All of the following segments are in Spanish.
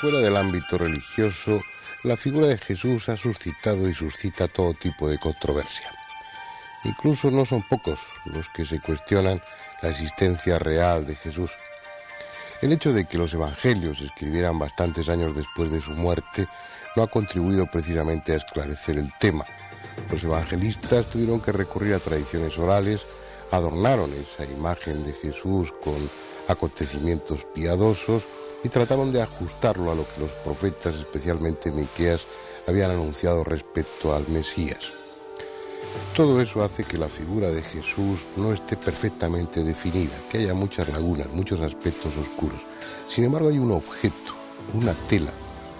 Fuera del ámbito religioso, la figura de Jesús ha suscitado y suscita todo tipo de controversia. Incluso no son pocos los que se cuestionan la existencia real de Jesús. El hecho de que los evangelios se escribieran bastantes años después de su muerte no ha contribuido precisamente a esclarecer el tema. Los evangelistas tuvieron que recurrir a tradiciones orales, adornaron esa imagen de Jesús con acontecimientos piadosos y trataron de ajustarlo a lo que los profetas, especialmente Miqueas, habían anunciado respecto al Mesías. Todo eso hace que la figura de Jesús no esté perfectamente definida, que haya muchas lagunas, muchos aspectos oscuros. Sin embargo, hay un objeto, una tela,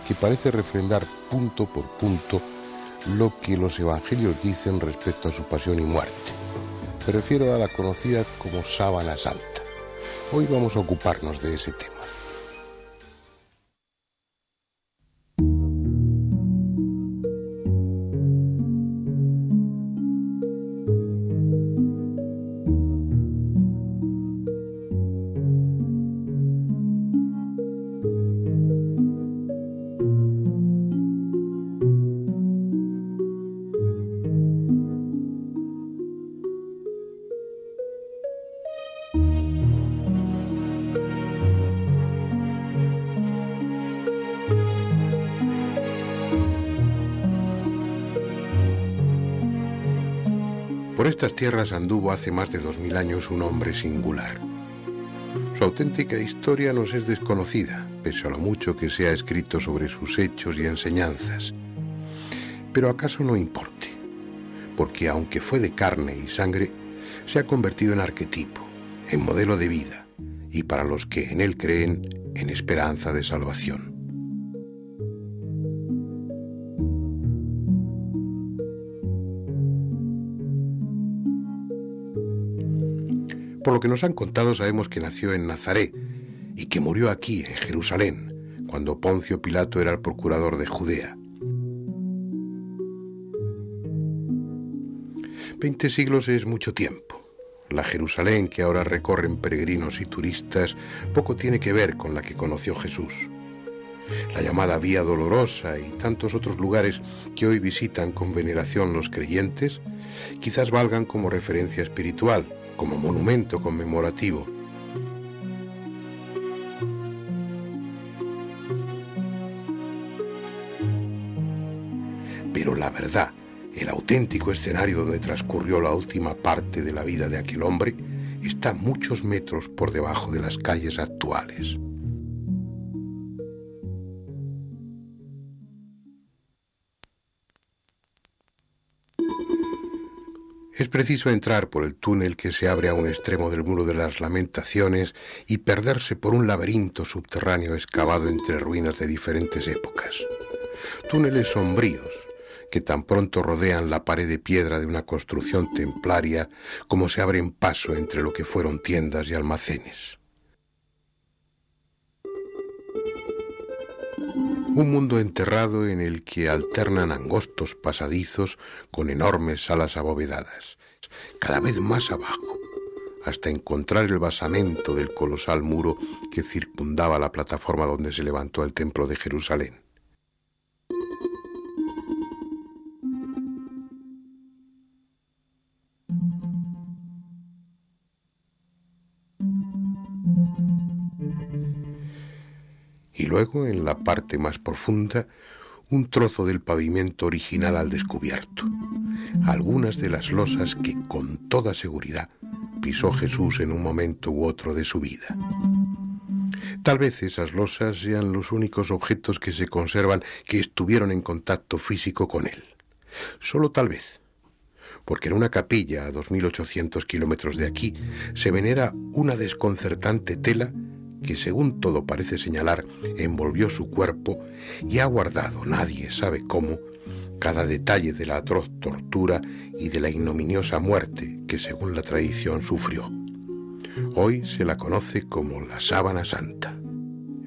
que parece refrendar punto por punto lo que los evangelios dicen respecto a su pasión y muerte. Me refiero a la conocida como sábana santa. Hoy vamos a ocuparnos de ese tema. Por estas tierras anduvo hace más de 2000 años un hombre singular. Su auténtica historia nos es desconocida, pese a lo mucho que se ha escrito sobre sus hechos y enseñanzas. Pero acaso no importe, porque aunque fue de carne y sangre, se ha convertido en arquetipo, en modelo de vida, y para los que en él creen, en esperanza de salvación. Por lo que nos han contado, sabemos que nació en Nazaret y que murió aquí, en Jerusalén, cuando Poncio Pilato era el procurador de Judea. 20 siglos es mucho tiempo. La Jerusalén que ahora recorren peregrinos y turistas poco tiene que ver con la que conoció Jesús. La llamada Vía Dolorosa y tantos otros lugares que hoy visitan con veneración los creyentes, quizás valgan como referencia espiritual, como monumento conmemorativo. Pero la verdad, el auténtico escenario donde transcurrió la última parte de la vida de aquel hombre, está muchos metros por debajo de las calles actuales. Es preciso entrar por el túnel que se abre a un extremo del Muro de las Lamentaciones y perderse por un laberinto subterráneo excavado entre ruinas de diferentes épocas. Túneles sombríos que tan pronto rodean la pared de piedra de una construcción templaria como se abren paso entre lo que fueron tiendas y almacenes. Un mundo enterrado en el que alternan angostos pasadizos con enormes salas abovedadas, cada vez más abajo, hasta encontrar el basamento del colosal muro que circundaba la plataforma donde se levantó el templo de Jerusalén. Y luego, en la parte más profunda, un trozo del pavimento original al descubierto. Algunas de las losas que, con toda seguridad, pisó Jesús en un momento u otro de su vida. Tal vez esas losas sean los únicos objetos que se conservan que estuvieron en contacto físico con él. Solo tal vez, porque en una capilla a 2800 kilómetros de aquí se venera una desconcertante tela que, según todo parece señalar, envolvió su cuerpo y ha guardado, nadie sabe cómo, cada detalle de la atroz tortura y de la ignominiosa muerte que, según la tradición, sufrió. Hoy se la conoce como la Sábana Santa.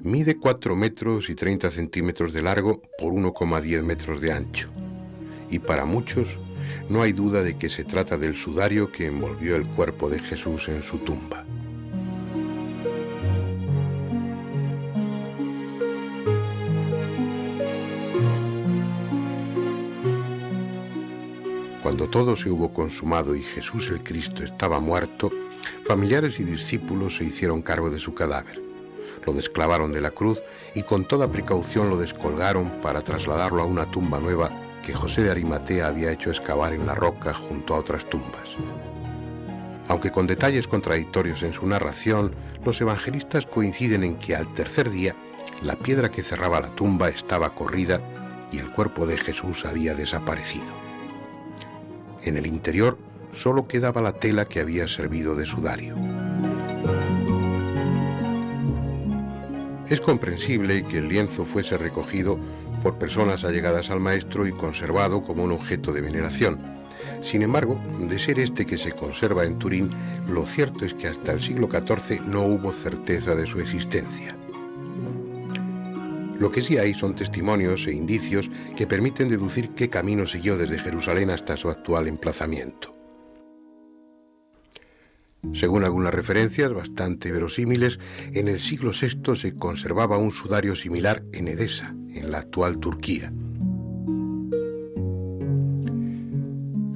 Mide 4 metros y 30 centímetros de largo por 1,10 metros de ancho. Y para muchos no hay duda de que se trata del sudario que envolvió el cuerpo de Jesús en su tumba. Cuando todo se hubo consumado y Jesús el Cristo estaba muerto, familiares y discípulos se hicieron cargo de su cadáver. Lo desclavaron de la cruz y con toda precaución lo descolgaron para trasladarlo a una tumba nueva que José de Arimatea había hecho excavar en la roca junto a otras tumbas. Aunque con detalles contradictorios en su narración, los evangelistas coinciden en que al tercer día la piedra que cerraba la tumba estaba corrida y el cuerpo de Jesús había desaparecido. En el interior solo quedaba la tela que había servido de sudario. Es comprensible que el lienzo fuese recogido por personas allegadas al maestro y conservado como un objeto de veneración. Sin embargo, de ser este que se conserva en Turín, lo cierto es que hasta el siglo XIV no hubo certeza de su existencia. Lo que sí hay son testimonios e indicios que permiten deducir qué camino siguió desde Jerusalén hasta su actual emplazamiento. Según algunas referencias bastante verosímiles, en el siglo VI se conservaba un sudario similar en Edesa, en la actual Turquía.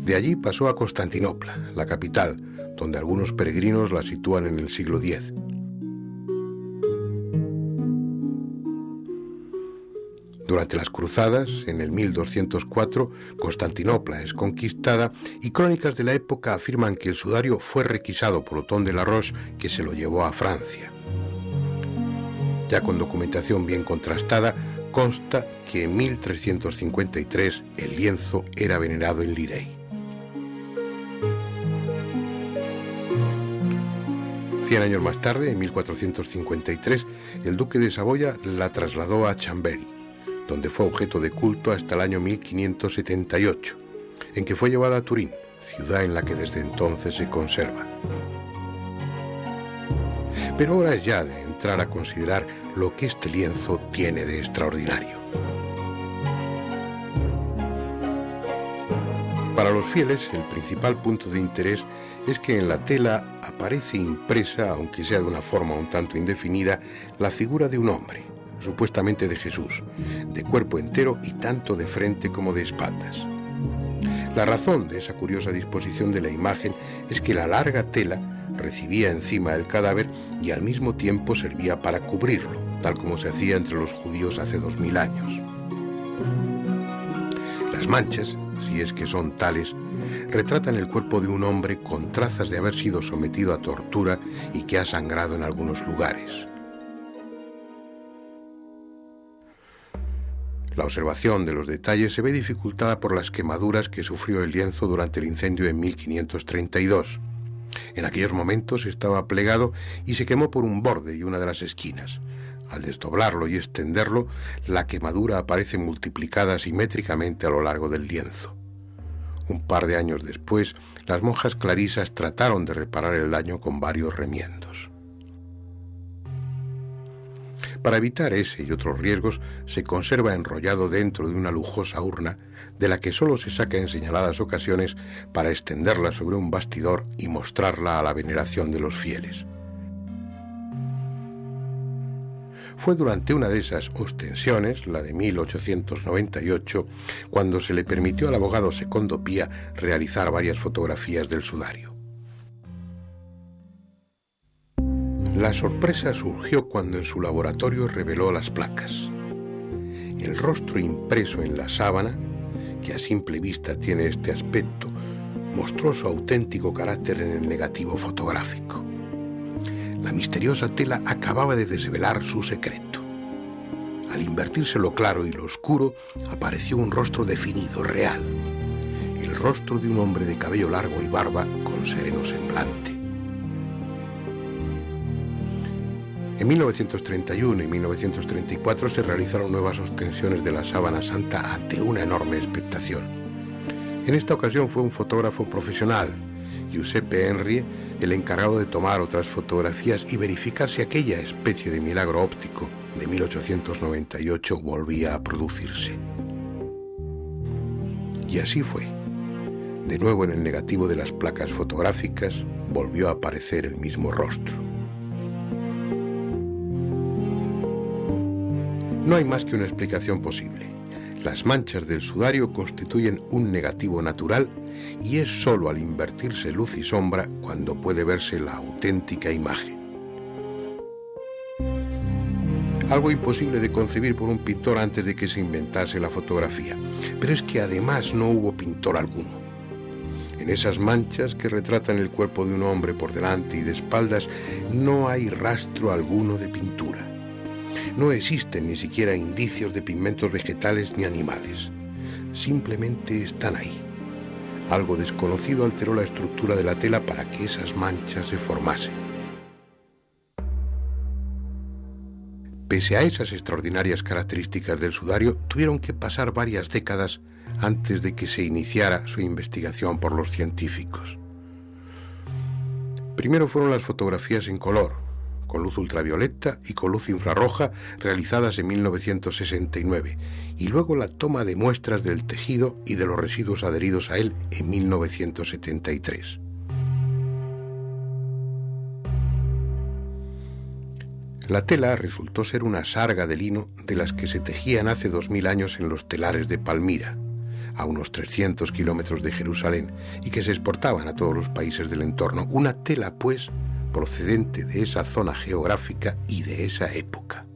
De allí pasó a Constantinopla, la capital, donde algunos peregrinos la sitúan en el siglo X. Durante las cruzadas, en el 1204, Constantinopla es conquistada y crónicas de la época afirman que el sudario fue requisado por Otón de la Roche, que se lo llevó a Francia. Ya con documentación bien contrastada, consta que en 1353 el lienzo era venerado en Lirey. 100 años más tarde, en 1453, el duque de Saboya la trasladó a Chambéry, donde fue objeto de culto hasta el año 1578, en que fue llevada a Turín, ciudad en la que desde entonces se conserva. Pero hora es ya de entrar a considerar lo que este lienzo tiene de extraordinario. Para los fieles, el principal punto de interés es que en la tela aparece impresa, aunque sea de una forma un tanto indefinida, la figura de un hombre, supuestamente de Jesús, de cuerpo entero y tanto de frente como de espaldas. La razón de esa curiosa disposición de la imagen es que la larga tela recibía encima el cadáver y al mismo tiempo servía para cubrirlo, tal como se hacía entre los judíos hace 2000 años. Las manchas, si es que son tales, retratan el cuerpo de un hombre con trazas de haber sido sometido a tortura y que ha sangrado en algunos lugares. La observación de los detalles se ve dificultada por las quemaduras que sufrió el lienzo durante el incendio en 1532. En aquellos momentos estaba plegado y se quemó por un borde y una de las esquinas. Al desdoblarlo y extenderlo, la quemadura aparece multiplicada simétricamente a lo largo del lienzo. Un par de años después, las monjas clarisas trataron de reparar el daño con varios remiendos. Para evitar ese y otros riesgos, se conserva enrollado dentro de una lujosa urna, de la que solo se saca en señaladas ocasiones para extenderla sobre un bastidor y mostrarla a la veneración de los fieles. Fue durante una de esas ostensiones, la de 1898, cuando se le permitió al abogado Secondo Pía realizar varias fotografías del sudario. La sorpresa surgió cuando en su laboratorio reveló las placas. El rostro impreso en la sábana, que a simple vista tiene este aspecto, mostró su auténtico carácter en el negativo fotográfico. La misteriosa tela acababa de desvelar su secreto. Al invertirse lo claro y lo oscuro, apareció un rostro definido, real. El rostro de un hombre de cabello largo y barba con sereno semblante. En 1931 y 1934 se realizaron nuevas ostensiones de la sábana santa ante una enorme expectación. En esta ocasión fue un fotógrafo profesional, Giuseppe Henry, el encargado de tomar otras fotografías y verificar si aquella especie de milagro óptico de 1898 volvía a producirse. Y así fue. De nuevo en el negativo de las placas fotográficas volvió a aparecer el mismo rostro. No hay más que una explicación posible. Las manchas del sudario constituyen un negativo natural y es sólo al invertirse luz y sombra cuando puede verse la auténtica imagen. Algo imposible de concebir por un pintor antes de que se inventase la fotografía. Pero es que además no hubo pintor alguno. En esas manchas que retratan el cuerpo de un hombre por delante y de espaldas no hay rastro alguno de pintura. No existen ni siquiera indicios de pigmentos vegetales ni animales. Simplemente están ahí. Algo desconocido alteró la estructura de la tela para que esas manchas se formasen. Pese a esas extraordinarias características del sudario, tuvieron que pasar varias décadas antes de que se iniciara su investigación por los científicos. Primero fueron las fotografías en color, con luz ultravioleta y con luz infrarroja, realizadas en 1969, y luego la toma de muestras del tejido y de los residuos adheridos a él en 1973. La tela resultó ser una sarga de lino de las que se tejían hace 2000 años en los telares de Palmira, a unos 300 kilómetros de Jerusalén, y que se exportaban a todos los países del entorno. Una tela, pues, procedente de esa zona geográfica y de esa época.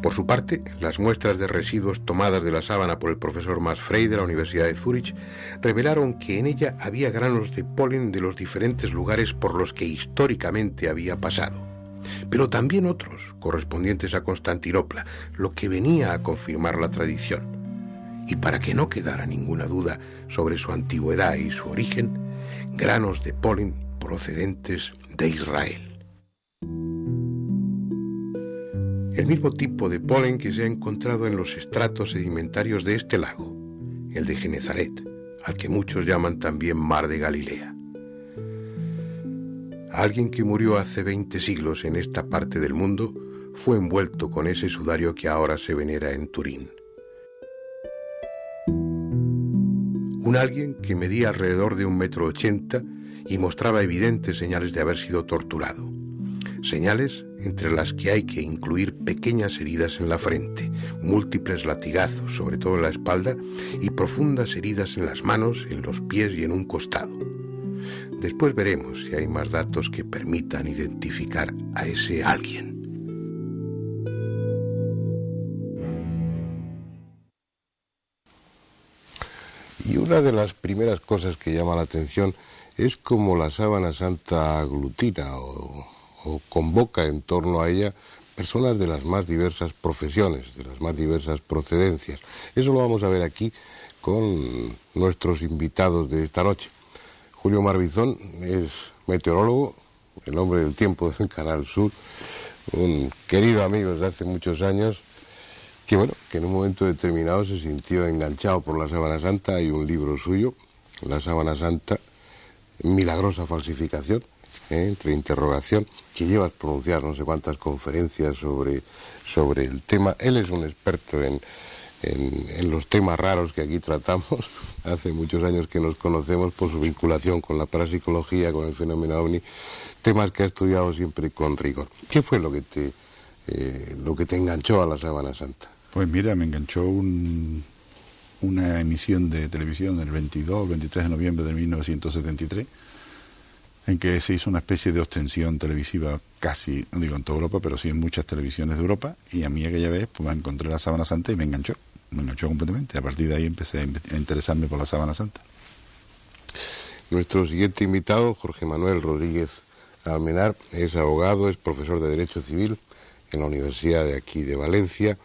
Por su parte, las muestras de residuos tomadas de la sábana por el profesor Max Frey de la Universidad de Zúrich revelaron que en ella había granos de polen de los diferentes lugares por los que históricamente había pasado, pero también otros correspondientes a Constantinopla, lo que venía a confirmar la tradición. Y para que no quedara ninguna duda sobre su antigüedad y su origen, granos de polen procedentes de Israel. El mismo tipo de polen que se ha encontrado en los estratos sedimentarios de este lago, el de Genezaret, al que muchos llaman también Mar de Galilea. Alguien que murió hace 20 siglos en esta parte del mundo fue envuelto con ese sudario que ahora se venera en Turín. Un alguien que medía alrededor de 1,80 m y mostraba evidentes señales de haber sido torturado. Señales entre las que hay que incluir pequeñas heridas en la frente, múltiples latigazos, sobre todo en la espalda, y profundas heridas en las manos, en los pies y en un costado. Después veremos si hay más datos que permitan identificar a ese alguien. Y una de las primeras cosas que llama la atención es cómo la sábana santa aglutina o convoca en torno a ella personas de las más diversas profesiones, de las más diversas procedencias. Eso lo vamos a ver aquí con nuestros invitados de esta noche. Julio Marbizón es meteorólogo, el hombre del tiempo del Canal Sur, un querido amigo desde hace muchos años, que en un momento determinado se sintió enganchado por la Sábana Santa. Hay un libro suyo, La Sábana Santa, milagrosa falsificación, entre interrogación, que lleva a pronunciar no sé cuántas conferencias sobre el tema. Él es un experto en los temas raros que aquí tratamos. Hace muchos años que nos conocemos por su vinculación con la parapsicología, con el fenómeno ovni, temas que ha estudiado siempre con rigor. ¿Qué fue lo que te enganchó a la Sábana Santa? Pues mira, me enganchó una emisión de televisión el 23 de noviembre de 1973, en que se hizo una especie de ostensión televisiva casi, no digo en toda Europa, pero sí en muchas televisiones de Europa, y a mí aquella vez pues me encontré la Sábana Santa y me enganchó completamente. A partir de ahí empecé a interesarme por la Sábana Santa. Nuestro siguiente invitado, Jorge Manuel Rodríguez Almenar, es abogado, es profesor de Derecho Civil en la Universidad de aquí de Valencia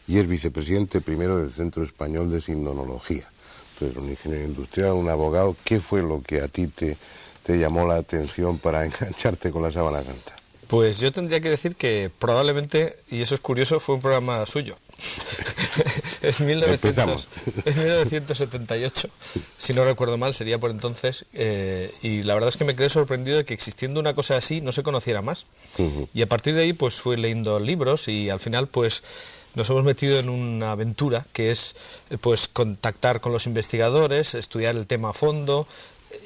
y es vicepresidente primero del Centro Español de Sindonología. Entonces, un ingeniero industrial, un abogado. ¿Qué fue lo que a ti te llamó la atención para engancharte con la Sábana Santa? Pues yo tendría que decir que probablemente, y eso es curioso, fue un programa suyo. En 1978, si no recuerdo mal, sería por entonces, y la verdad es que me quedé sorprendido de que existiendo una cosa así no se conociera más. Y a partir de ahí pues fui leyendo libros y al final pues nos hemos metido en una aventura que es pues contactar con los investigadores, estudiar el tema a fondo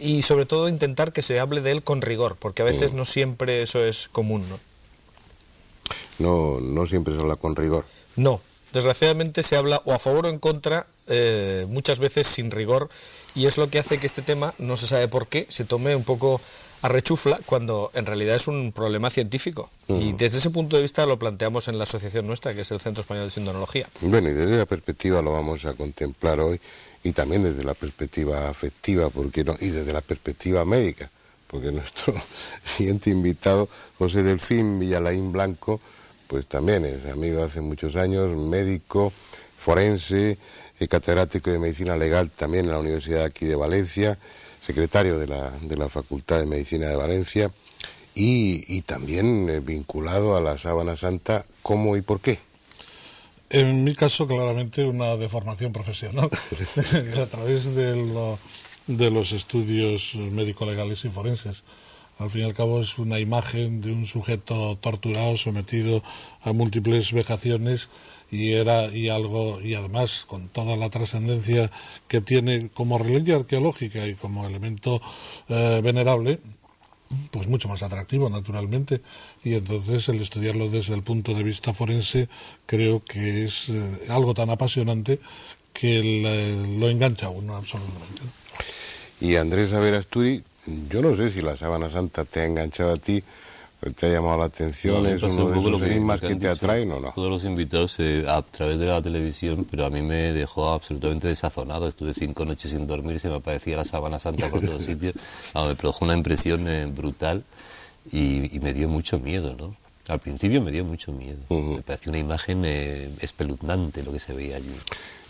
y sobre todo intentar que se hable de él con rigor, porque a veces no siempre eso es común, ¿no? No siempre se habla con rigor. No, desgraciadamente se habla o a favor o en contra, muchas veces sin rigor, y es lo que hace que este tema, no se sabe por qué, se tome un poco a rechufla cuando en realidad es un problema científico. Y desde ese punto de vista lo planteamos en la asociación nuestra, que es el Centro Español de Sindonología. Bueno, y desde la perspectiva lo vamos a contemplar hoy, y también desde la perspectiva afectiva, ¿por qué no? Y desde la perspectiva médica, porque nuestro siguiente invitado, José Delfín Villalain Blanco, pues también es amigo de hace muchos años, médico, forense, catedrático de Medicina Legal también en la Universidad aquí de Valencia, secretario de la Facultad de Medicina de Valencia y también vinculado a la Sábana Santa. ¿Cómo y por qué? En mi caso, claramente, una deformación profesional a través de los estudios médico-legales y forenses. Al fin y al cabo es una imagen de un sujeto torturado, sometido a múltiples vejaciones y además con toda la trascendencia que tiene como reliquia arqueológica y como elemento venerable, pues mucho más atractivo, naturalmente, y entonces el estudiarlo desde el punto de vista forense creo que es algo tan apasionante que lo engancha a uno absolutamente. Y Andrés Averasturi, yo no sé si la Sábana Santa te ha enganchado a ti, te ha llamado la atención, es uno de esos enigmas que te atraen o no. Todos los invitados a través de la televisión, pero a mí me dejó absolutamente desazonado. Estuve 5 noches sin dormir, se me aparecía la Sábana Santa por todos sitios. Me produjo una impresión brutal y me dio mucho miedo, ¿no? Al principio me dio mucho miedo. Me pareció una imagen espeluznante lo que se veía allí.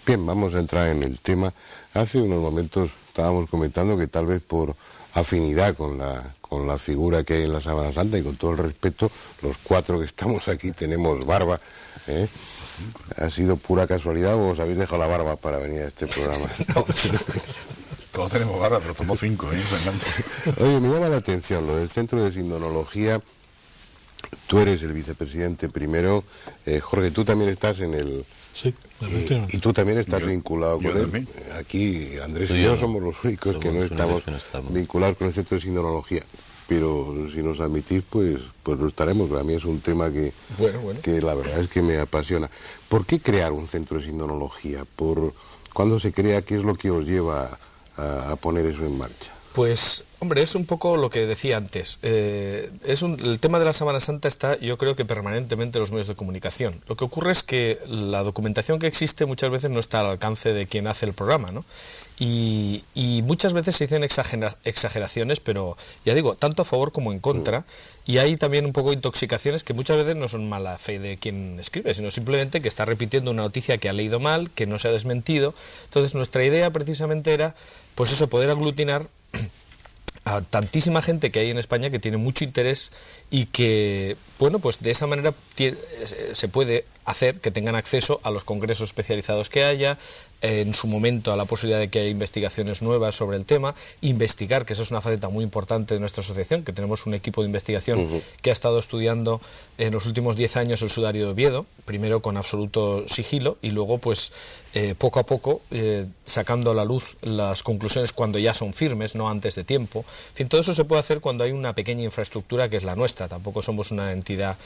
Bien, vamos a entrar en el tema. Hace unos momentos estábamos comentando que tal vez por afinidad con la figura que hay en la Sábana Santa, y con todo el respeto, los 4 que estamos aquí tenemos barba, ¿eh? ¿Ha sido pura casualidad o os habéis dejado la barba para venir a este programa? Todos tenemos barba, pero somos 5, Oye, me llama la atención lo del Centro de Sindonología. Tú eres el vicepresidente primero, Jorge, tú también estás en el... Sí, y tú también estás vinculado con él. Aquí Andrés y yo somos los únicos que no estamos vinculados con el Centro de Sindonología. Pero si nos admitís, pues lo estaremos. Para mí es un tema que la verdad es que me apasiona. ¿Por qué crear un Centro de Sindonología? ¿Cuándo se crea? ¿Qué es lo que os lleva a poner eso en marcha? Pues, hombre, es un poco lo que decía antes. El tema de la Sábana Santa está, yo creo que permanentemente en los medios de comunicación. Lo que ocurre es que la documentación que existe muchas veces no está al alcance de quien hace el programa, ¿no? Y muchas veces se dicen exageraciones, pero ya digo, tanto a favor como en contra. Y hay también un poco de intoxicaciones que muchas veces no son mala fe de quien escribe, sino simplemente que está repitiendo una noticia que ha leído mal, que no se ha desmentido. Entonces nuestra idea precisamente era, pues eso, poder aglutinar a tantísima gente que hay en España que tiene mucho interés y que, bueno, pues de esa manera se puede hacer que tengan acceso a los congresos especializados que haya, en su momento a la posibilidad de que haya investigaciones nuevas sobre el tema, investigar, que eso es una faceta muy importante de nuestra asociación, que tenemos un equipo de investigación que ha estado estudiando en los últimos 10 años el sudario de Oviedo, primero con absoluto sigilo y luego pues poco a poco sacando a la luz las conclusiones cuando ya son firmes, no antes de tiempo. En fin, todo eso se puede hacer cuando hay una pequeña infraestructura que es la nuestra. Tampoco somos una entidad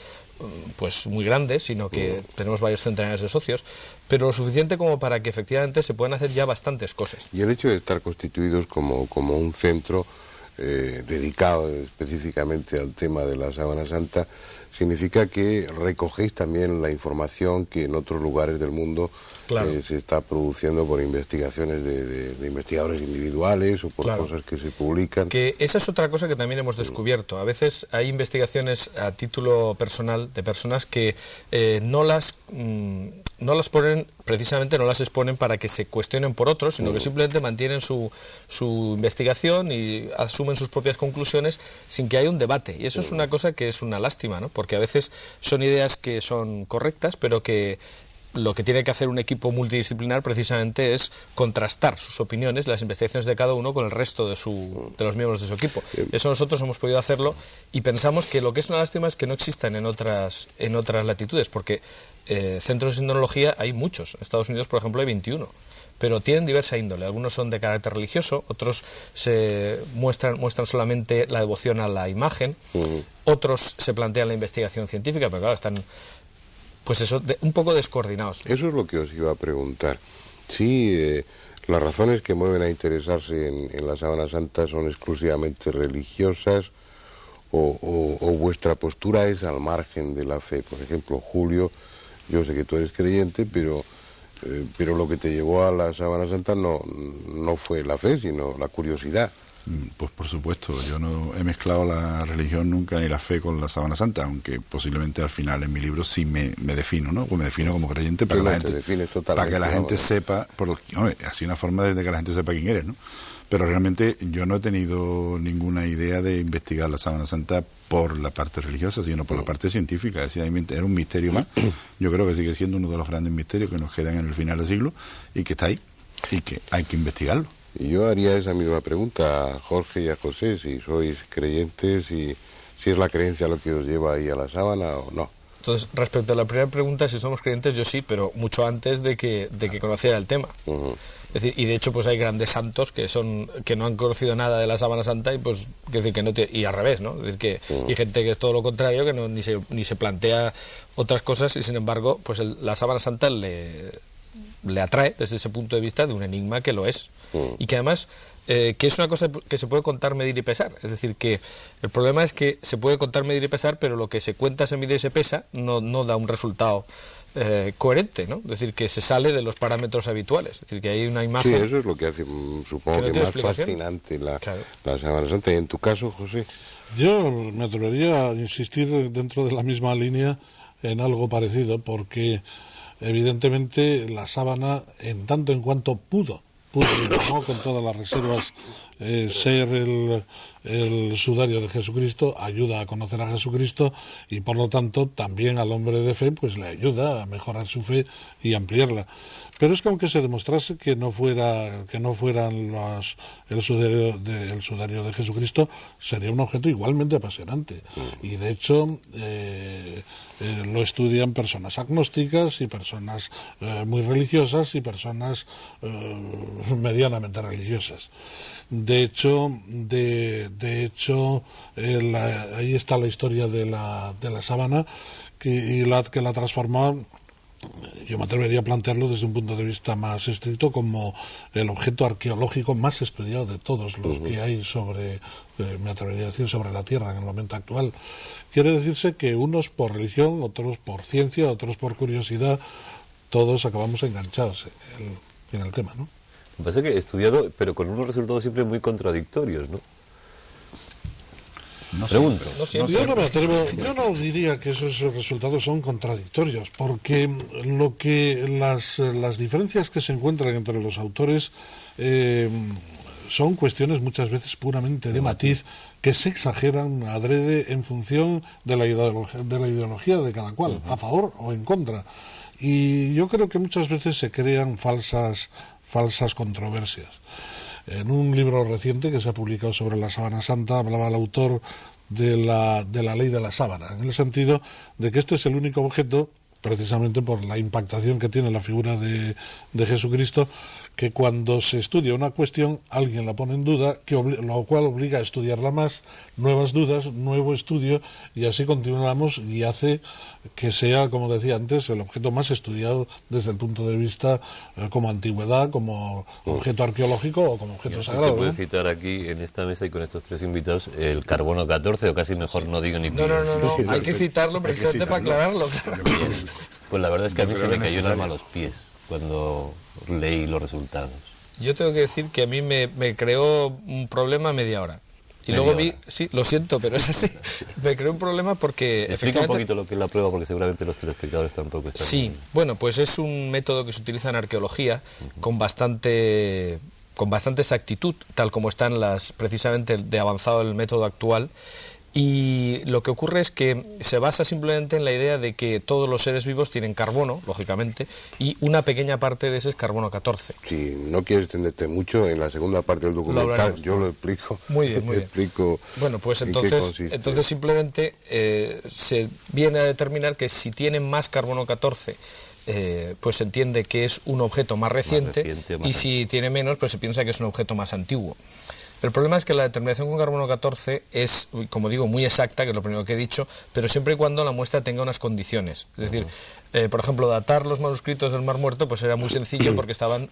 pues muy grande, sino que tenemos varios centenares de socios, pero lo suficiente como para que efectivamente se puedan hacer ya bastantes cosas. Y el hecho de estar constituidos como un centro dedicado específicamente al tema de la Sábana Santa significa que recogéis también la información que en otros lugares del mundo se está produciendo por investigaciones de investigadores individuales o por cosas que se publican. Que esa es otra cosa que también hemos descubierto. A veces hay investigaciones a título personal de personas que no las ponen, precisamente no las exponen para que se cuestionen por otros, sino que simplemente mantienen su investigación y asumen sus propias conclusiones sin que haya un debate. Y eso es una cosa que es una lástima, ¿no? Porque a veces son ideas que son correctas, pero que lo que tiene que hacer un equipo multidisciplinar precisamente es contrastar sus opiniones, las investigaciones de cada uno con el resto de los miembros de su equipo. Eso nosotros hemos podido hacerlo y pensamos que lo que es una lástima es que no existan en otras latitudes, porque centros de sindonología hay muchos. En Estados Unidos, por ejemplo, hay 21. Pero tienen diversa índole. Algunos son de carácter religioso, otros se muestran solamente la devoción a la imagen, otros se plantean la investigación científica, pero claro, están pues eso, un poco descoordinados. Eso es lo que os iba a preguntar. Sí, las razones que mueven a interesarse en la Sábana Santa son exclusivamente religiosas o vuestra postura es al margen de la fe. Por ejemplo, Julio, yo sé que tú eres creyente, pero lo que te llevó a la Sábana Santa no fue la fe, sino la curiosidad. Pues por supuesto, yo no he mezclado la religión nunca ni la fe con la Sábana Santa, aunque posiblemente al final en mi libro sí me defino, ¿no? Pues me defino como creyente para que la gente sepa, así una forma de que la gente sepa quién eres, ¿no? Pero realmente yo no he tenido ninguna idea de investigar la Sábana Santa por la parte religiosa, sino por la parte científica. Es decir, era un misterio más. Yo creo que sigue siendo uno de los grandes misterios que nos quedan en el final del siglo y que está ahí y que hay que investigarlo. Y yo haría esa misma pregunta a Jorge y a José, si sois creyentes y si es la creencia lo que os lleva ahí a la sábana o no. Entonces, respecto a la primera pregunta, si somos creyentes, yo sí, pero mucho antes de que conociera el tema. Es decir, y de hecho pues hay grandes santos que no han conocido nada de la Sábana Santa y pues decir que no y al revés, ¿no? Es decir que hay gente que es todo lo contrario, que ni se plantea otras cosas y sin embargo pues la Sábana Santa le atrae desde ese punto de vista de un enigma que lo es y que además que es una cosa que se puede contar, medir y pesar. Es decir, que el problema es que se puede contar, medir y pesar, pero lo que se cuenta, se mide y se pesa no da un resultado coherente, ¿no? Es decir, que se sale de los parámetros habituales. Es decir, que hay una imagen... Sí, eso es lo que hace, supongo que más fascinante la Sábana Santa. Y en tu caso, José... Yo me atrevería a insistir dentro de la misma línea en algo parecido, porque evidentemente la sábana, en tanto en cuanto pudo, ¿no? Con todas las reservas, ser el sudario de Jesucristo, ayuda a conocer a Jesucristo y por lo tanto también al hombre de fe pues le ayuda a mejorar su fe y ampliarla. Pero es que aunque se demostrase que no fueran el sudario de Jesucristo, sería un objeto igualmente apasionante. Y de hecho lo estudian personas agnósticas y personas muy religiosas y personas medianamente religiosas. De hecho, ahí está la historia de la sábana que la transformó. Yo me atrevería a plantearlo desde un punto de vista más estricto como el objeto arqueológico más estudiado de todos los que hay me atrevería a decir, sobre la Tierra en el momento actual. Quiere decirse que unos por religión, otros por ciencia, otros por curiosidad, todos acabamos enganchados en el tema, ¿no? Me parece que he estudiado, pero con unos resultados siempre muy contradictorios, ¿no? No Pregunto. Yo no diría que esos resultados son contradictorios, porque las diferencias que se encuentran entre los autores son cuestiones muchas veces puramente de matiz que se exageran adrede en función de la ideología de cada cual, a favor o en contra. Y yo creo que muchas veces se crean falsas controversias. En un libro reciente que se ha publicado sobre la Sábana Santa hablaba el autor de la ley de la sábana, en el sentido de que este es el único objeto, precisamente por la impactación que tiene la figura de Jesucristo, que cuando se estudia una cuestión alguien la pone en duda, lo cual obliga a estudiarla más, nuevas dudas, nuevo estudio, y así continuamos y hace que sea, como decía antes, el objeto más estudiado desde el punto de vista como antigüedad, como objeto arqueológico o como objeto sagrado. Se puede citar aquí en esta mesa y con estos tres invitados el carbono 14, o casi mejor no digo ni pío. No, hay que citarlo precisamente para aclararlo. Pues la verdad es que a mí se me cayó el alma a los pies cuando leí los resultados. Yo tengo que decir que a mí me creó un problema media hora. Y luego sí, lo siento, pero es así. Me creó un problema porque... Explica un poquito lo que es la prueba, porque seguramente los telespectadores tampoco están... Sí, bueno, pues es un método que se utiliza en arqueología con bastante exactitud, tal como están precisamente de avanzado el método actual. Y lo que ocurre es que se basa simplemente en la idea de que todos los seres vivos tienen carbono, lógicamente, y una pequeña parte de ese es carbono 14. Si no quieres extenderte mucho, en la segunda parte del documental yo lo explico. Muy bien, muy bien. Explico. Bueno, pues entonces simplemente se viene a determinar que si tienen más carbono 14, pues se entiende que es un objeto más reciente, y si tiene menos, pues se piensa que es un objeto más antiguo. El problema es que la determinación con carbono 14 es, como digo, muy exacta, que es lo primero que he dicho, pero siempre y cuando la muestra tenga unas condiciones. Es decir, por ejemplo, datar los manuscritos del Mar Muerto pues era muy sencillo porque estaban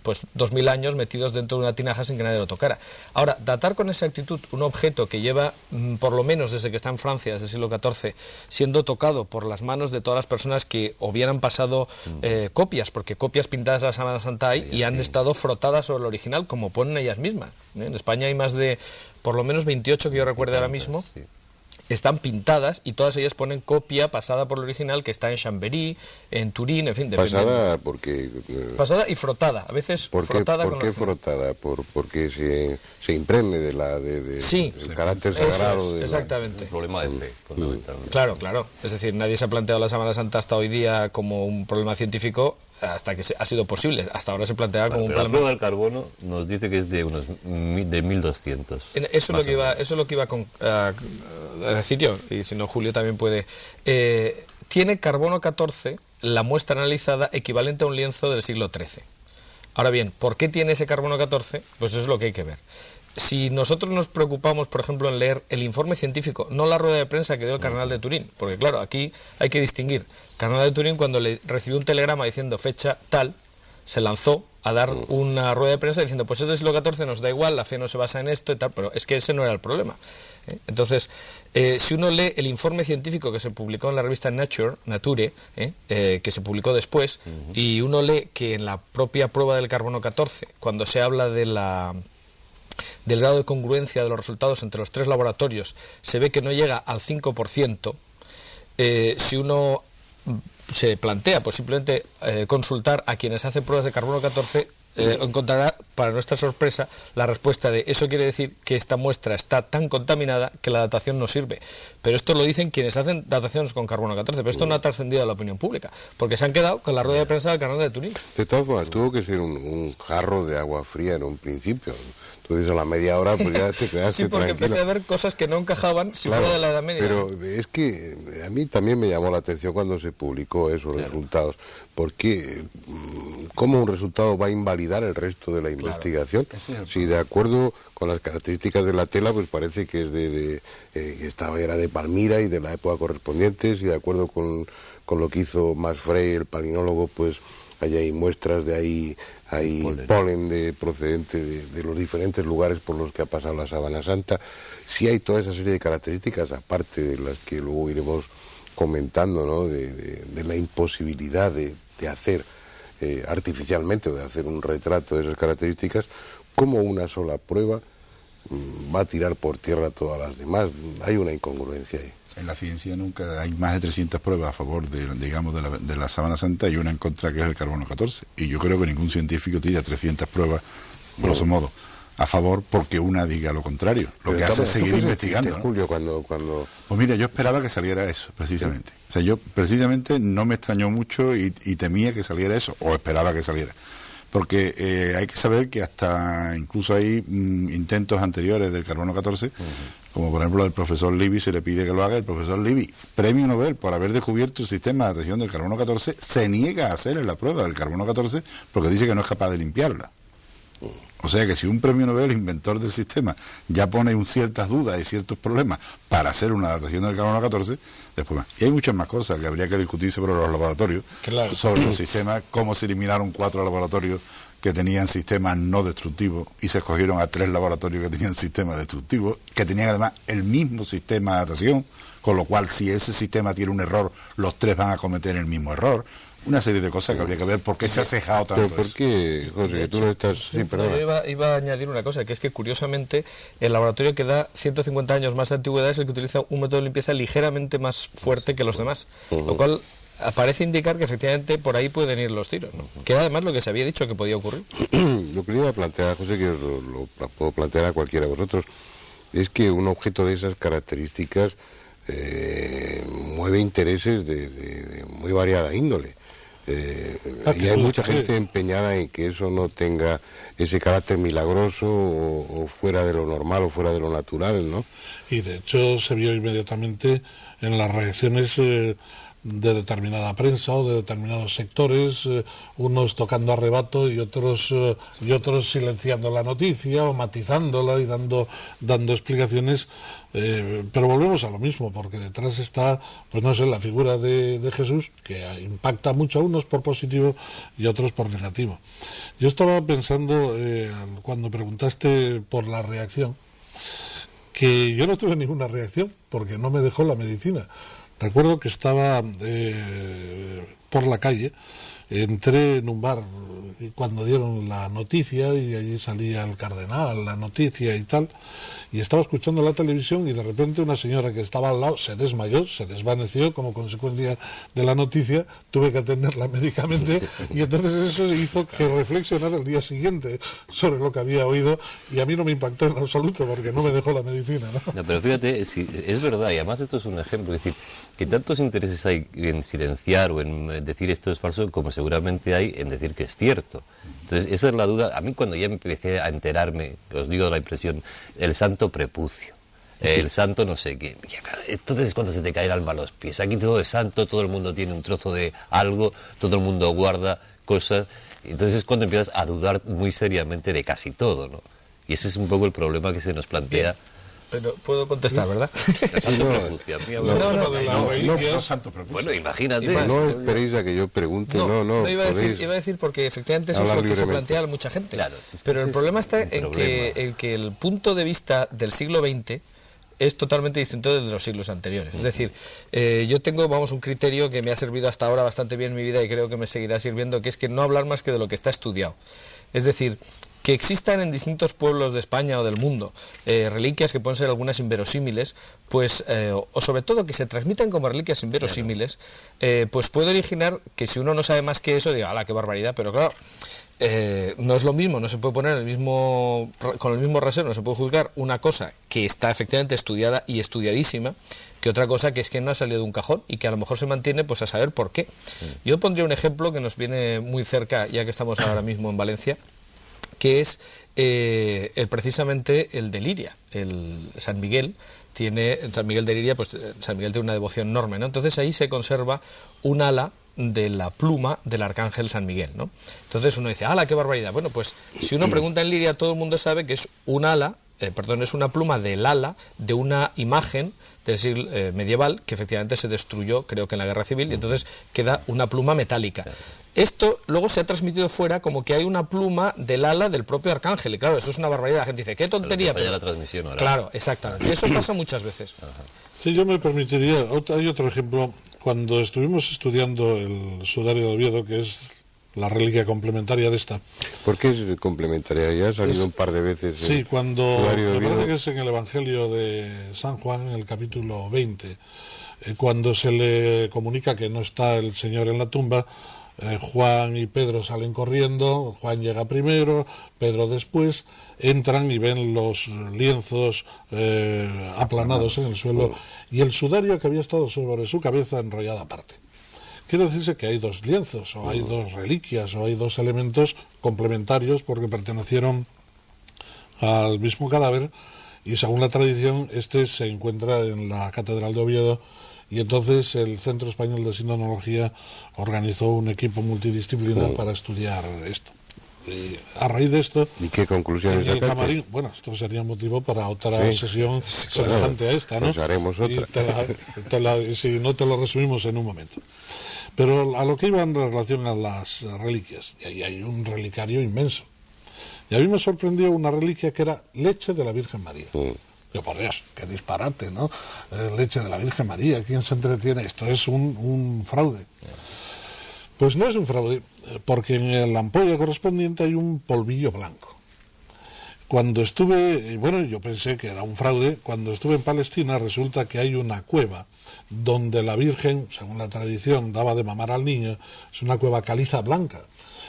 pues 2000 años metidos dentro de una tinaja sin que nadie lo tocara. Ahora, datar con exactitud un objeto que lleva por lo menos desde que está en Francia, desde el siglo XIV, siendo tocado por las manos de todas las personas que hubieran pasado copias, porque copias pintadas a la Sábana Santa hay y han estado frotadas sobre el original, como ponen ellas mismas. En España hay más de, por lo menos 28 que yo recuerde ahora mismo, están pintadas y todas ellas ponen copia pasada por el original que está en Chambéry, en Turín, en fin. Pasada porque... pasada y frotada, a veces frotada. ¿Por qué frotada? Porque se impregne del carácter sagrado. Exactamente. Un problema de fe, fundamentalmente. Claro, claro. Es decir, nadie se ha planteado la Sábana Santa hasta hoy día como un problema científico hasta que ha sido posible. Hasta ahora se planteaba como un problema. La prueba del carbono nos dice que es de unos de 1200. Eso es lo que iba a decir yo, y si no Julio también puede. Tiene carbono 14, la muestra analizada, equivalente a un lienzo del siglo XIII. Ahora bien, ¿por qué tiene ese carbono 14? Pues eso es lo que hay que ver. Si nosotros nos preocupamos, por ejemplo, en leer el informe científico, no la rueda de prensa que dio el cardenal de Turín, porque claro, aquí hay que distinguir. El cardenal de Turín, cuando le recibió un telegrama diciendo fecha tal, se lanzó a dar una rueda de prensa diciendo, pues es del siglo XIV, nos da igual, la fe no se basa en esto y tal, pero es que ese no era el problema. Entonces, si uno lee el informe científico que se publicó en la revista Nature, que se publicó después, y uno lee que en la propia prueba del carbono 14, cuando se habla del grado de congruencia de los resultados entre los tres laboratorios, se ve que no llega al 5%, si uno se plantea pues simplemente consultar a quienes hacen pruebas de carbono 14, encontrará, para nuestra sorpresa, la respuesta de eso quiere decir que esta muestra está tan contaminada que la datación no sirve. Pero esto lo dicen quienes hacen dataciones con carbono 14, pero esto no ha trascendido a la opinión pública, porque se han quedado con la rueda de prensa del cardenal de Turín. De todas formas, tuvo que ser un jarro de agua fría en un principio. Tú dices a la media hora, pues ya te quedaste sí, porque tranquilo. empecé a ver cosas que no encajaban si fuera de la Edad Media. Pero es que a mí también me llamó la atención cuando se publicó esos resultados, porque ¿cómo un resultado va a invalidar el resto de la investigación? Si de acuerdo con las características de la tela, pues parece que es era de Palmira y de la época correspondiente, si de acuerdo con lo que hizo Max Frey, el palinólogo, pues allá hay muestras de ahí, hay polen procedente de los diferentes lugares por los que ha pasado la Sábana Santa. Sí hay toda esa serie de características, aparte de las que luego iremos comentando, ¿no? de la imposibilidad de hacer artificialmente o de hacer un retrato de esas características, como una sola prueba va a tirar por tierra todas las demás. Hay una incongruencia ahí. En la ciencia nunca hay más de 300 pruebas a favor de la Sábana Santa y una en contra, que es el carbono 14. Y yo creo que ningún científico tira 300 pruebas, grosso modo, a favor porque una diga lo contrario. Lo que hace es seguir investigando, ¿no? Julio, cuando... Pues mira, yo esperaba que saliera eso, precisamente. O sea, yo precisamente no me extrañó mucho y temía que saliera eso, o esperaba que saliera. Porque hay que saber que hasta incluso hay intentos anteriores del carbono 14, como por ejemplo el profesor Libby se le pide que lo haga. El profesor Libby, premio Nobel por haber descubierto el sistema de datación del carbono 14, se niega a hacer la prueba del carbono 14 porque dice que no es capaz de limpiarla. O sea que si un premio Nobel, inventor del sistema, ya pone ciertas dudas y ciertos problemas para hacer una datación del carbono 14, después más. Y hay muchas más cosas que habría que discutir sobre los laboratorios, sobre los sistemas, cómo se eliminaron 4 laboratorios que tenían sistemas no destructivos y se escogieron a 3 laboratorios que tenían sistemas destructivos, que tenían además el mismo sistema de datación, con lo cual si ese sistema tiene un error, los 3 van a cometer el mismo error. Una serie de cosas que habría que ver por qué se ha cejado tanto. ¿Pero por qué, José, que tú no estás...? Sí, perdona. Iba a añadir una cosa, que es que curiosamente el laboratorio que da 150 años más de antigüedad es el que utiliza un método de limpieza ligeramente más fuerte que los demás, lo cual parece indicar que efectivamente por ahí pueden ir los tiros, ¿no? Que era además lo que se había dicho que podía ocurrir. Lo que le iba a plantear, José, que lo puedo plantear a cualquiera de vosotros, es que un objeto de esas características mueve intereses de muy variada índole. Y hay mucha gente empeñada en que eso no tenga ese carácter milagroso o fuera de lo normal o fuera de lo natural, ¿no? Y de hecho se vio inmediatamente en las reacciones de determinada prensa o de determinados sectores, unos tocando a rebato y otros silenciando la noticia o matizándola y dando explicaciones, pero volvemos a lo mismo, porque detrás está, pues no sé, la figura de Jesús, que impacta mucho a unos por positivo y a otros por negativo. Yo estaba pensando, cuando preguntaste por la reacción, que yo no tuve ninguna reacción, porque no me dejó la medicina. Recuerdo que estaba por la calle, entré en un bar cuando dieron la noticia y allí salía el cardenal, la noticia y tal, y estaba escuchando la televisión y de repente una señora que estaba al lado se desmayó, se desvaneció como consecuencia de la noticia, tuve que atenderla médicamente y entonces eso hizo que reflexionara el día siguiente sobre lo que había oído y a mí no me impactó en absoluto porque no me dejó la medicina, ¿no? No, pero fíjate, es verdad, y además esto es un ejemplo, es decir, que tantos intereses hay en silenciar o en decir esto es falso como seguramente hay en decir que es cierto. Entonces, esa es la duda. A mí cuando ya empecé a enterarme, os digo la impresión, el santo prepucio, el santo no sé qué, entonces es cuando se te cae el alma a los pies. Aquí todo es santo, todo el mundo tiene un trozo de algo, todo el mundo guarda cosas, entonces es cuando empiezas a dudar muy seriamente de casi todo, ¿no? Y ese es un poco el problema que se nos plantea. Pero puedo contestar, ¿verdad? Bueno, imagínate. No esperéis a que yo pregunte, no. Iba a decir porque efectivamente eso es lo que se plantea a mucha gente. Claro, pero el problema está en que el punto de vista del siglo XX es totalmente distinto del de los siglos anteriores. Es decir, yo tengo, un criterio que me ha servido hasta ahora bastante bien en mi vida y creo que me seguirá sirviendo, que es que no hablar más que de lo que está estudiado. Es decir, que existan en distintos pueblos de España o del mundo reliquias que pueden ser algunas inverosímiles, pues, o sobre todo que se transmitan como reliquias inverosímiles, pues puede originar que si uno no sabe más que eso, diga, ¡hala, qué barbaridad! Pero claro, no es lo mismo, no se puede poner con el mismo rasero, no se puede juzgar una cosa que está efectivamente estudiada y estudiadísima, que otra cosa que es que no ha salido de un cajón y que a lo mejor se mantiene pues a saber por qué. Yo pondría un ejemplo que nos viene muy cerca, ya que estamos ahora mismo en Valencia, que es precisamente el de Liria. El San Miguel de Liria, pues San Miguel tiene una devoción enorme, ¿no? Entonces ahí se conserva un ala de la pluma del arcángel San Miguel, ¿no? Entonces uno dice, ¡hala, qué barbaridad! Bueno, pues si uno pregunta en Liria, todo el mundo sabe que es un ala, es una pluma del ala de una imagen del siglo medieval que efectivamente se destruyó, creo que en la Guerra Civil, y entonces queda una pluma metálica. Esto luego se ha transmitido fuera como que hay una pluma del ala del propio arcángel, y claro, eso es una barbaridad. La gente dice, ¡qué tontería! Pero la transmisión ahora. Claro, exactamente. Eso pasa muchas veces. Sí, yo me permitiría, hay otro ejemplo, cuando estuvimos estudiando el sudario de Oviedo, que es la reliquia complementaria de esta. ¿Por qué es complementaria? Ya ha salido un par de veces. Sí, cuando me parece que es en el Evangelio de San Juan, en el capítulo 20, cuando se le comunica que no está el Señor en la tumba, Juan y Pedro salen corriendo, Juan llega primero, Pedro después, entran y ven los lienzos aplanados en el suelo y el sudario que había estado sobre su cabeza enrollado aparte. Quiere decirse que hay dos lienzos, o hay dos reliquias, o hay dos elementos complementarios porque pertenecieron al mismo cadáver y según la tradición este se encuentra en la Catedral de Oviedo y entonces el Centro Español de Sindonología organizó un equipo multidisciplinar para estudiar esto. Y a raíz de esto... ¿Y qué conclusiones el camarín, bueno, esto sería motivo para otra sesión semejante a esta, ¿no? Pues haremos otra. Si no te lo resumimos en un momento. Pero a lo que iba en relación a las reliquias, y ahí hay un relicario inmenso. Y a mí me sorprendió una reliquia que era leche de la Virgen María. Yo, por Dios, qué disparate, ¿no? Leche de la Virgen María, ¿quién se entretiene? Esto es un fraude. Pues no es un fraude, porque en la ampolla correspondiente hay un polvillo blanco. Cuando estuve, yo pensé que era un fraude, cuando estuve en Palestina resulta que hay una cueva donde la Virgen, según la tradición, daba de mamar al niño, es una cueva caliza blanca.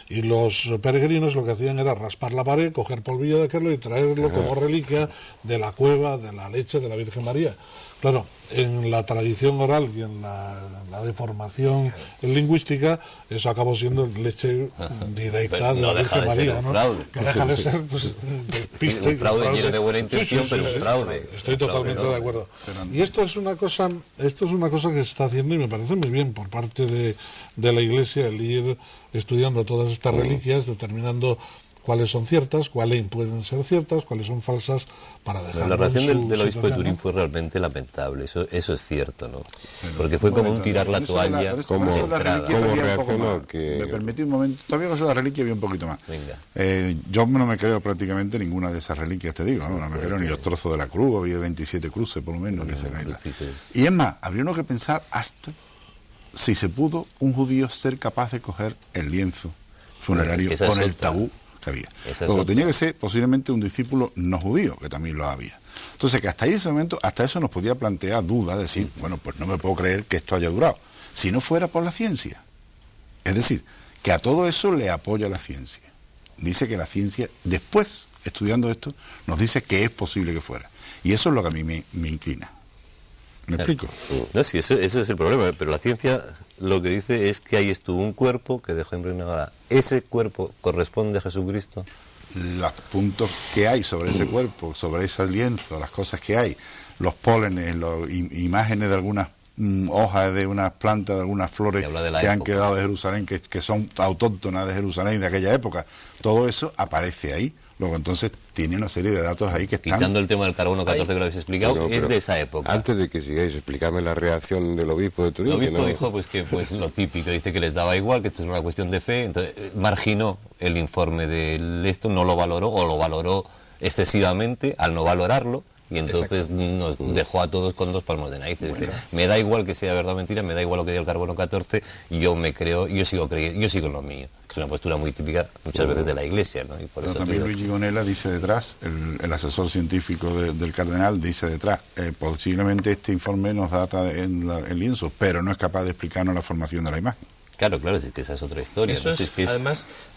Y los peregrinos lo que hacían era raspar la pared, coger polvillo de aquello y traerlo como reliquia de la cueva de la leche de la Virgen María. Claro, en la tradición oral y en la deformación lingüística, eso acabó siendo leche directa de la Virgen María, ¿no? Que deja de ser pues, despiste. Un fraude lleno de buena intención, pero un fraude. Estoy totalmente de acuerdo. Y esto es una cosa que se está haciendo y me parece muy bien por parte de la Iglesia el ir estudiando todas estas reliquias, determinando cuáles son ciertas, cuáles pueden ser ciertas, cuáles son falsas, para dejar. La reacción del obispo de Turín fue realmente lamentable, eso es cierto, ¿no? Porque fue como un tirar la toalla como entrada. ¿Me permitís un momento? Todavía con eso de la reliquia había un poquito más. Venga. Yo no me creo prácticamente ninguna de esas reliquias, te digo, no me creo ni los trozos de la cruz, había 27 cruces por lo menos que se caen. Y es más, habría uno que pensar hasta si se pudo un judío ser capaz de coger el lienzo funerario con el tabú que había. Luego tenía que ser posiblemente un discípulo no judío, que también lo había. Entonces, que hasta ese momento, hasta eso nos podía plantear duda, decir, bueno, pues no me puedo creer que esto haya durado, si no fuera por la ciencia. Es decir, que a todo eso le apoya la ciencia. Dice que la ciencia, después, estudiando esto, nos dice que es posible que fuera. Y eso es lo que a mí me inclina. ¿Me explico? No, sí, ese es el problema, pero la ciencia lo que dice es que ahí estuvo un cuerpo que dejó impregnada. ¿Ese cuerpo corresponde a Jesucristo? Los puntos que hay sobre ese cuerpo, sobre ese lienzo, las cosas que hay, los pólenes, las imágenes de algunas hojas de unas plantas, de algunas flores que han quedado de Jerusalén, que son autóctonas de Jerusalén de aquella época, todo eso aparece ahí. Luego entonces tiene una serie de datos ahí que están... Quitando el tema del carbono 14 que lo habéis explicado, es de esa época. Antes de que sigáis, explícame la reacción del obispo de Turín. El obispo dijo pues lo típico, dice que les daba igual, que esto es una cuestión de fe, entonces marginó el informe de esto, no lo valoró o lo valoró excesivamente al no valorarlo. Y entonces nos dejó a todos con 2 palmos de nariz. Bueno. Me da igual que sea verdad o mentira, me da igual lo que diga el carbono 14, yo me creo, yo sigo en lo mío. Es una postura muy típica muchas veces de la Iglesia, ¿no? Y por eso también Luigi Gonella dice detrás, el asesor científico del cardenal dice detrás, posiblemente este informe nos data en el lienzo, pero no es capaz de explicarnos la formación de la imagen. Claro, es que esa es otra historia. Eso es,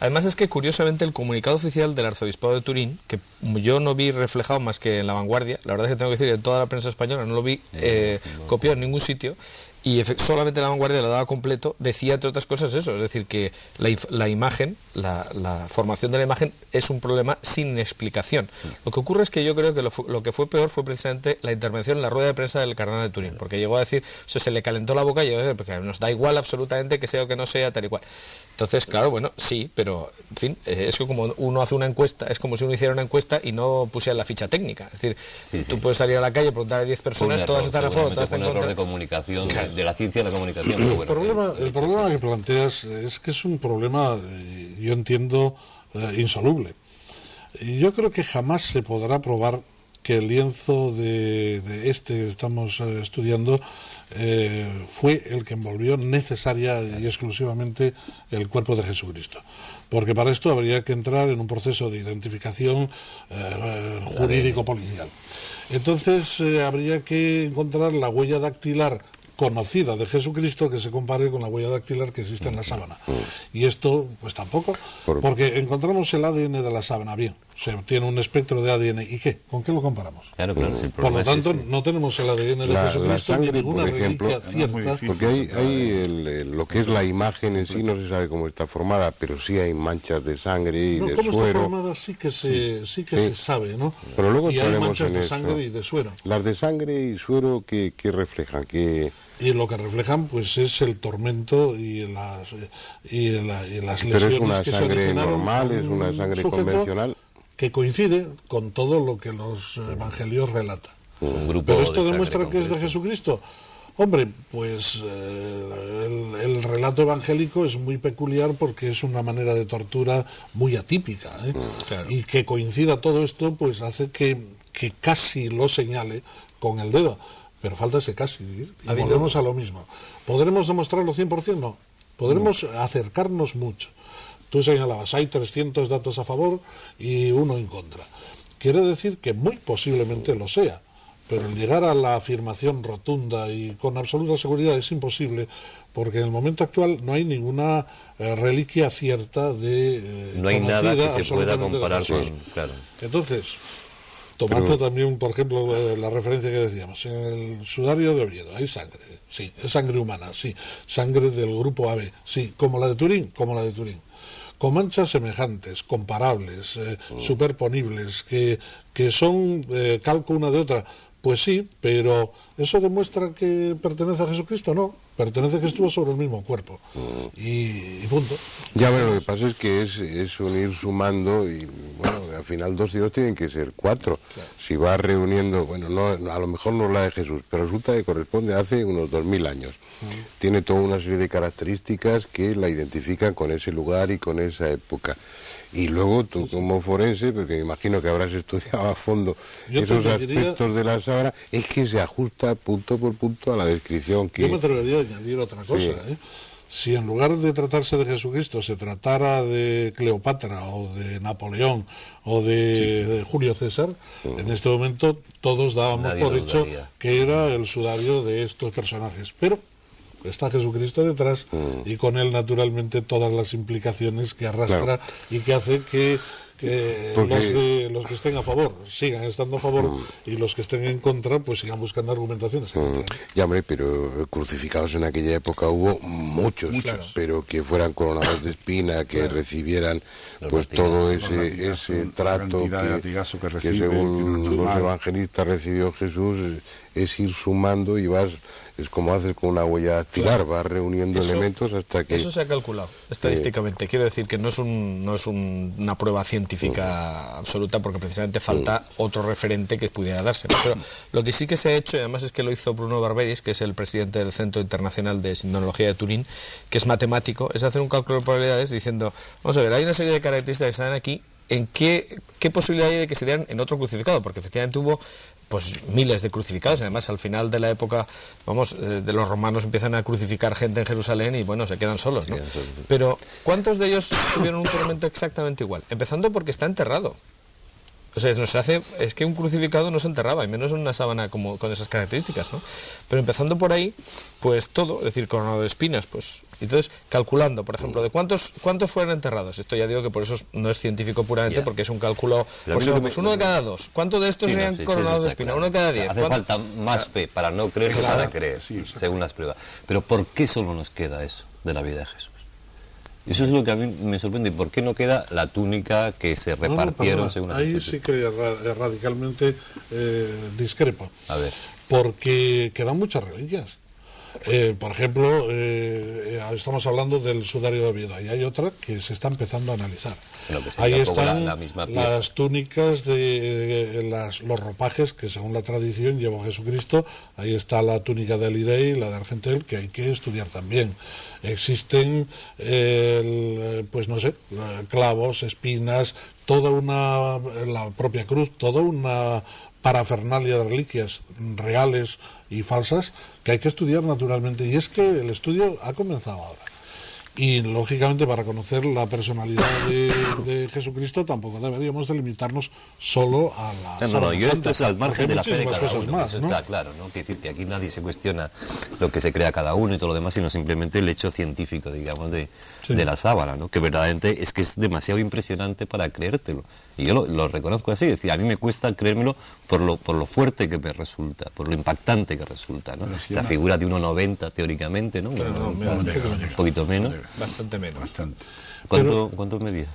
además es que curiosamente el comunicado oficial del arzobispado de Turín, que yo no vi reflejado más que en La Vanguardia, la verdad es que tengo que decir que en toda la prensa española no lo vi copiado en ningún sitio, y solamente La Vanguardia lo daba completo, decía entre otras cosas eso, es decir, que la imagen, la formación de la imagen es un problema sin explicación. Lo que ocurre es que yo creo que lo que fue peor fue precisamente la intervención en la rueda de prensa del cardenal de Turín, porque llegó a decir, se le calentó la boca y llegó a decir, porque nos da igual absolutamente que sea o que no sea, tal y cual. Entonces, claro, bueno, sí, pero, en fin, es que como uno hace una encuesta, es como si uno hiciera una encuesta y no pusiera la ficha técnica. Es decir, tú puedes salir a la calle, preguntar a 10 personas, todas están a favor, todas están en contra. Un error de comunicación, de la ciencia y la comunicación. El problema que planteas es que es un problema, yo entiendo, insoluble. Y yo creo que jamás se podrá probar que el lienzo de este que estamos estudiando fue el que envolvió necesaria y exclusivamente el cuerpo de Jesucristo. Porque para esto habría que entrar en un proceso de identificación jurídico-policial. Entonces habría que encontrar la huella dactilar conocida de Jesucristo que se compare con la huella dactilar que existe en la sábana. Y esto, pues tampoco, porque encontramos el ADN de la sábana, bien, se obtiene un espectro de ADN, ¿y qué? ¿Con qué lo comparamos? Claro, por lo tanto, no tenemos el ADN de Jesucristo ni ninguna reliquia cierta. Porque hay lo que es la imagen en sí, no se sabe cómo está formada, pero sí hay manchas de sangre y de suero. ¿Cómo está formada? Sí que se sabe, ¿no? Pero luego y hay manchas de sangre y de suero. Las de sangre y suero, ¿qué reflejan? Y lo que reflejan pues es el tormento y las lesiones. Pero es una sangre normal, es una sangre convencional, que coincide con todo lo que los evangelios relatan. Pero esto demuestra que es de Jesucristo. Hombre, pues el relato evangélico es muy peculiar porque es una manera de tortura muy atípica, ¿eh? Claro. Y que coincida todo esto pues hace que casi lo señale con el dedo. Pero falta ese casi, y volvemos a lo mismo. ¿Podremos demostrarlo 100%? No. Podremos acercarnos mucho. Tú señalabas, hay 300 datos a favor y 1 en contra. Quiere decir que muy posiblemente lo sea, pero el llegar a la afirmación rotunda y con absoluta seguridad es imposible, porque en el momento actual no hay ninguna reliquia cierta de no hay nada que se pueda comparar con... Claro. Entonces... Tomando también, por ejemplo, la referencia que decíamos, en el sudario de Oviedo hay sangre, sí, es sangre humana, sí, sangre del grupo AB, sí, como la de Turín, con manchas semejantes, comparables, superponibles, que son calco una de otra. Pues sí, pero ¿eso demuestra que pertenece a Jesucristo? No, pertenece a que estuvo sobre el mismo cuerpo. Y punto. Ya, bueno, lo que pasa es que es unir sumando y, bueno, al final 2 y 2 tienen que ser 4. Claro. Si vas reuniendo, bueno, no, a lo mejor no la de Jesús, pero resulta que corresponde a hace unos 2000 años. Tiene toda una serie de características que la identifican con ese lugar y con esa época. Y luego tú como forense, porque me imagino que habrás estudiado a fondo esos aspectos de la sábana, es que se ajusta punto por punto a la descripción que... Yo me atrevería a añadir otra cosa, sí. Si en lugar de tratarse de Jesucristo se tratara de Cleopatra o de Napoleón o de Julio César, en este momento todos dábamos por hecho que era el sudario de estos personajes, pero está Jesucristo detrás y con él naturalmente todas las implicaciones que arrastra, y que hace que los que estén a favor sigan estando a favor y los que estén en contra pues sigan buscando argumentaciones en contra. Ya, hombre, pero crucificados en aquella época hubo muchos. Pero que fueran coronados de espina, que recibieran pues todo ese trato que según los evangelistas recibió Jesús, es ir sumando y vas, es como haces con una huella dactilar, vas reuniendo elementos hasta que... Eso se ha calculado estadísticamente, quiero decir que no es una prueba científica absoluta, porque precisamente falta otro referente que pudiera darse. Pero lo que sí que se ha hecho, y además es que lo hizo Bruno Barberis, que es el presidente del Centro Internacional de Sindonología de Turín, que es matemático, es hacer un cálculo de probabilidades diciendo, vamos a ver, hay una serie de características que salen aquí, ¿en qué posibilidad hay de que se dieran en otro crucificado? Porque efectivamente hubo pues miles de crucificados. Además, al final de la época, de los romanos empiezan a crucificar gente en Jerusalén y bueno, se quedan solos, ¿no? Pero ¿cuántos de ellos tuvieron un tormento exactamente igual? Empezando porque está enterrado. O sea, es que un crucificado no se enterraba, y menos en una sábana como con esas características, ¿no? Pero empezando por ahí, pues todo, es decir, coronado de espinas, pues... Entonces, calculando, por ejemplo, de cuántos fueron enterrados. Esto ya digo que por eso no es científico puramente, porque es un cálculo... Por ejemplo, pues 1 de cada 2. ¿Cuántos de estos serían coronados de espina? Claro. 1 de cada 10. Hace falta más fe para no creer que para creer, según las pruebas. Pero ¿por qué solo nos queda eso de la vida de Jesús? Eso es lo que a mí me sorprende. ¿Por qué no queda la túnica que se repartieron según las Ahí sí que radicalmente discrepo. A ver. Porque quedan muchas reliquias. Por ejemplo, estamos hablando del sudario de Oviedo, y hay otra que se está empezando a analizar. Ahí están las túnicas los ropajes que según la tradición llevó Jesucristo. Ahí está la túnica de Alirey, la de Argentel, que hay que estudiar también. Existen pues no sé, clavos, espinas, la propia cruz, toda una parafernalia de reliquias reales y falsas que hay que estudiar naturalmente, y es que el estudio ha comenzado ahora. Y lógicamente para conocer la personalidad de Jesucristo tampoco deberíamos de limitarnos solo a la... No, yo esto es al margen de la fe de cada uno, más, eso ¿no? Está claro, ¿no? Que decir que aquí nadie se cuestiona lo que se crea cada uno y todo lo demás, sino simplemente el hecho científico, digamos, de la sábana, ¿no? Que verdaderamente es que es demasiado impresionante para creértelo. Y yo lo reconozco así, es decir, a mí me cuesta creérmelo por lo fuerte que me resulta, por lo impactante que resulta, ¿no? Esa figura de 1,90 teóricamente, ¿no? Un poquito menos. Bastante menos. Bastante. ¿Cuánto medía?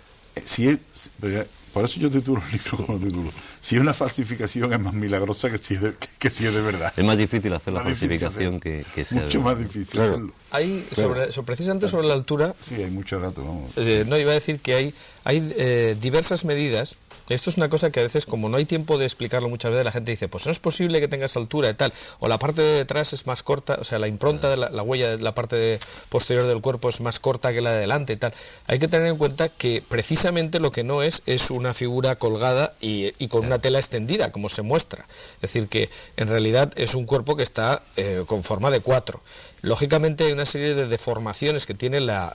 Por eso yo titulo el libro como título. Si es una falsificación es más milagrosa que si es de verdad. Es más difícil hacer la falsificación que sea. Mucho más difícil hacerlo. Hay, precisamente sobre la altura... Sí, hay muchos datos, vamos. No, iba a decir que hay diversas medidas. Esto es una cosa que a veces, como no hay tiempo de explicarlo muchas veces, la gente dice, pues no es posible que tengas altura y tal, o la parte de detrás es más corta, o sea, la impronta de la huella de la parte posterior del cuerpo es más corta que la de delante y tal. Hay que tener en cuenta que precisamente lo que no es una figura colgada y con una tela extendida, como se muestra. Es decir, que en realidad es un cuerpo que está con forma de 4. lógicamente hay una serie de deformaciones que tiene la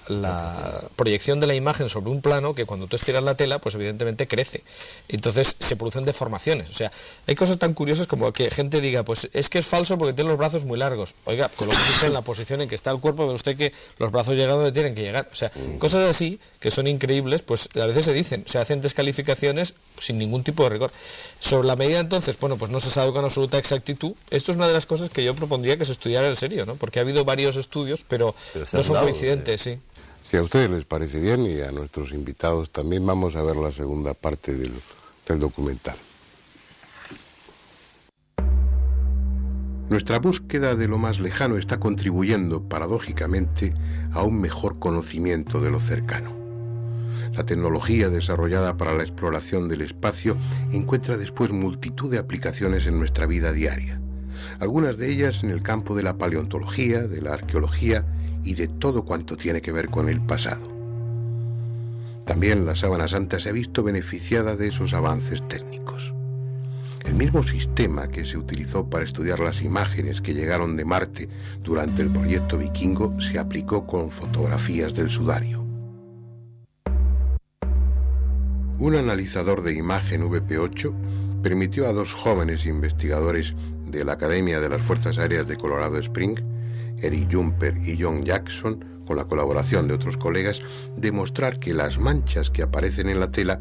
proyección de la imagen sobre un plano, que cuando tú estiras la tela, pues evidentemente crece. Entonces se producen deformaciones. O sea, hay cosas tan curiosas como que gente diga, pues es que es falso porque tiene los brazos muy largos. Oiga, colóquese usted en la posición en que está el cuerpo, ve usted que los brazos llegan donde tienen que llegar. O sea, cosas así que son increíbles, pues a veces se dicen, se hacen descalificaciones sin ningún tipo de rigor. Sobre la medida entonces, bueno, pues no se sabe con absoluta exactitud. Esto es una de las cosas que yo propondría que se estudiara en serio, ¿no? Porque ha habido varios estudios, pero no son coincidentes, sí. Si a ustedes les parece bien y a nuestros invitados también, vamos a ver la segunda parte del documental. Nuestra búsqueda de lo más lejano está contribuyendo, paradójicamente, a un mejor conocimiento de lo cercano. La tecnología desarrollada para la exploración del espacio encuentra después multitud de aplicaciones en nuestra vida diaria. Algunas de ellas en el campo de la paleontología, de la arqueología y de todo cuanto tiene que ver con el pasado. También la Sábana Santa se ha visto beneficiada de esos avances técnicos. El mismo sistema que se utilizó para estudiar las imágenes que llegaron de Marte durante el proyecto Vikingo se aplicó con fotografías del sudario. Un analizador de imagen VP8 permitió a dos jóvenes investigadores de la Academia de las Fuerzas Aéreas de Colorado Springs, Eric Jumper y John Jackson, con la colaboración de otros colegas, demostrar que las manchas que aparecen en la tela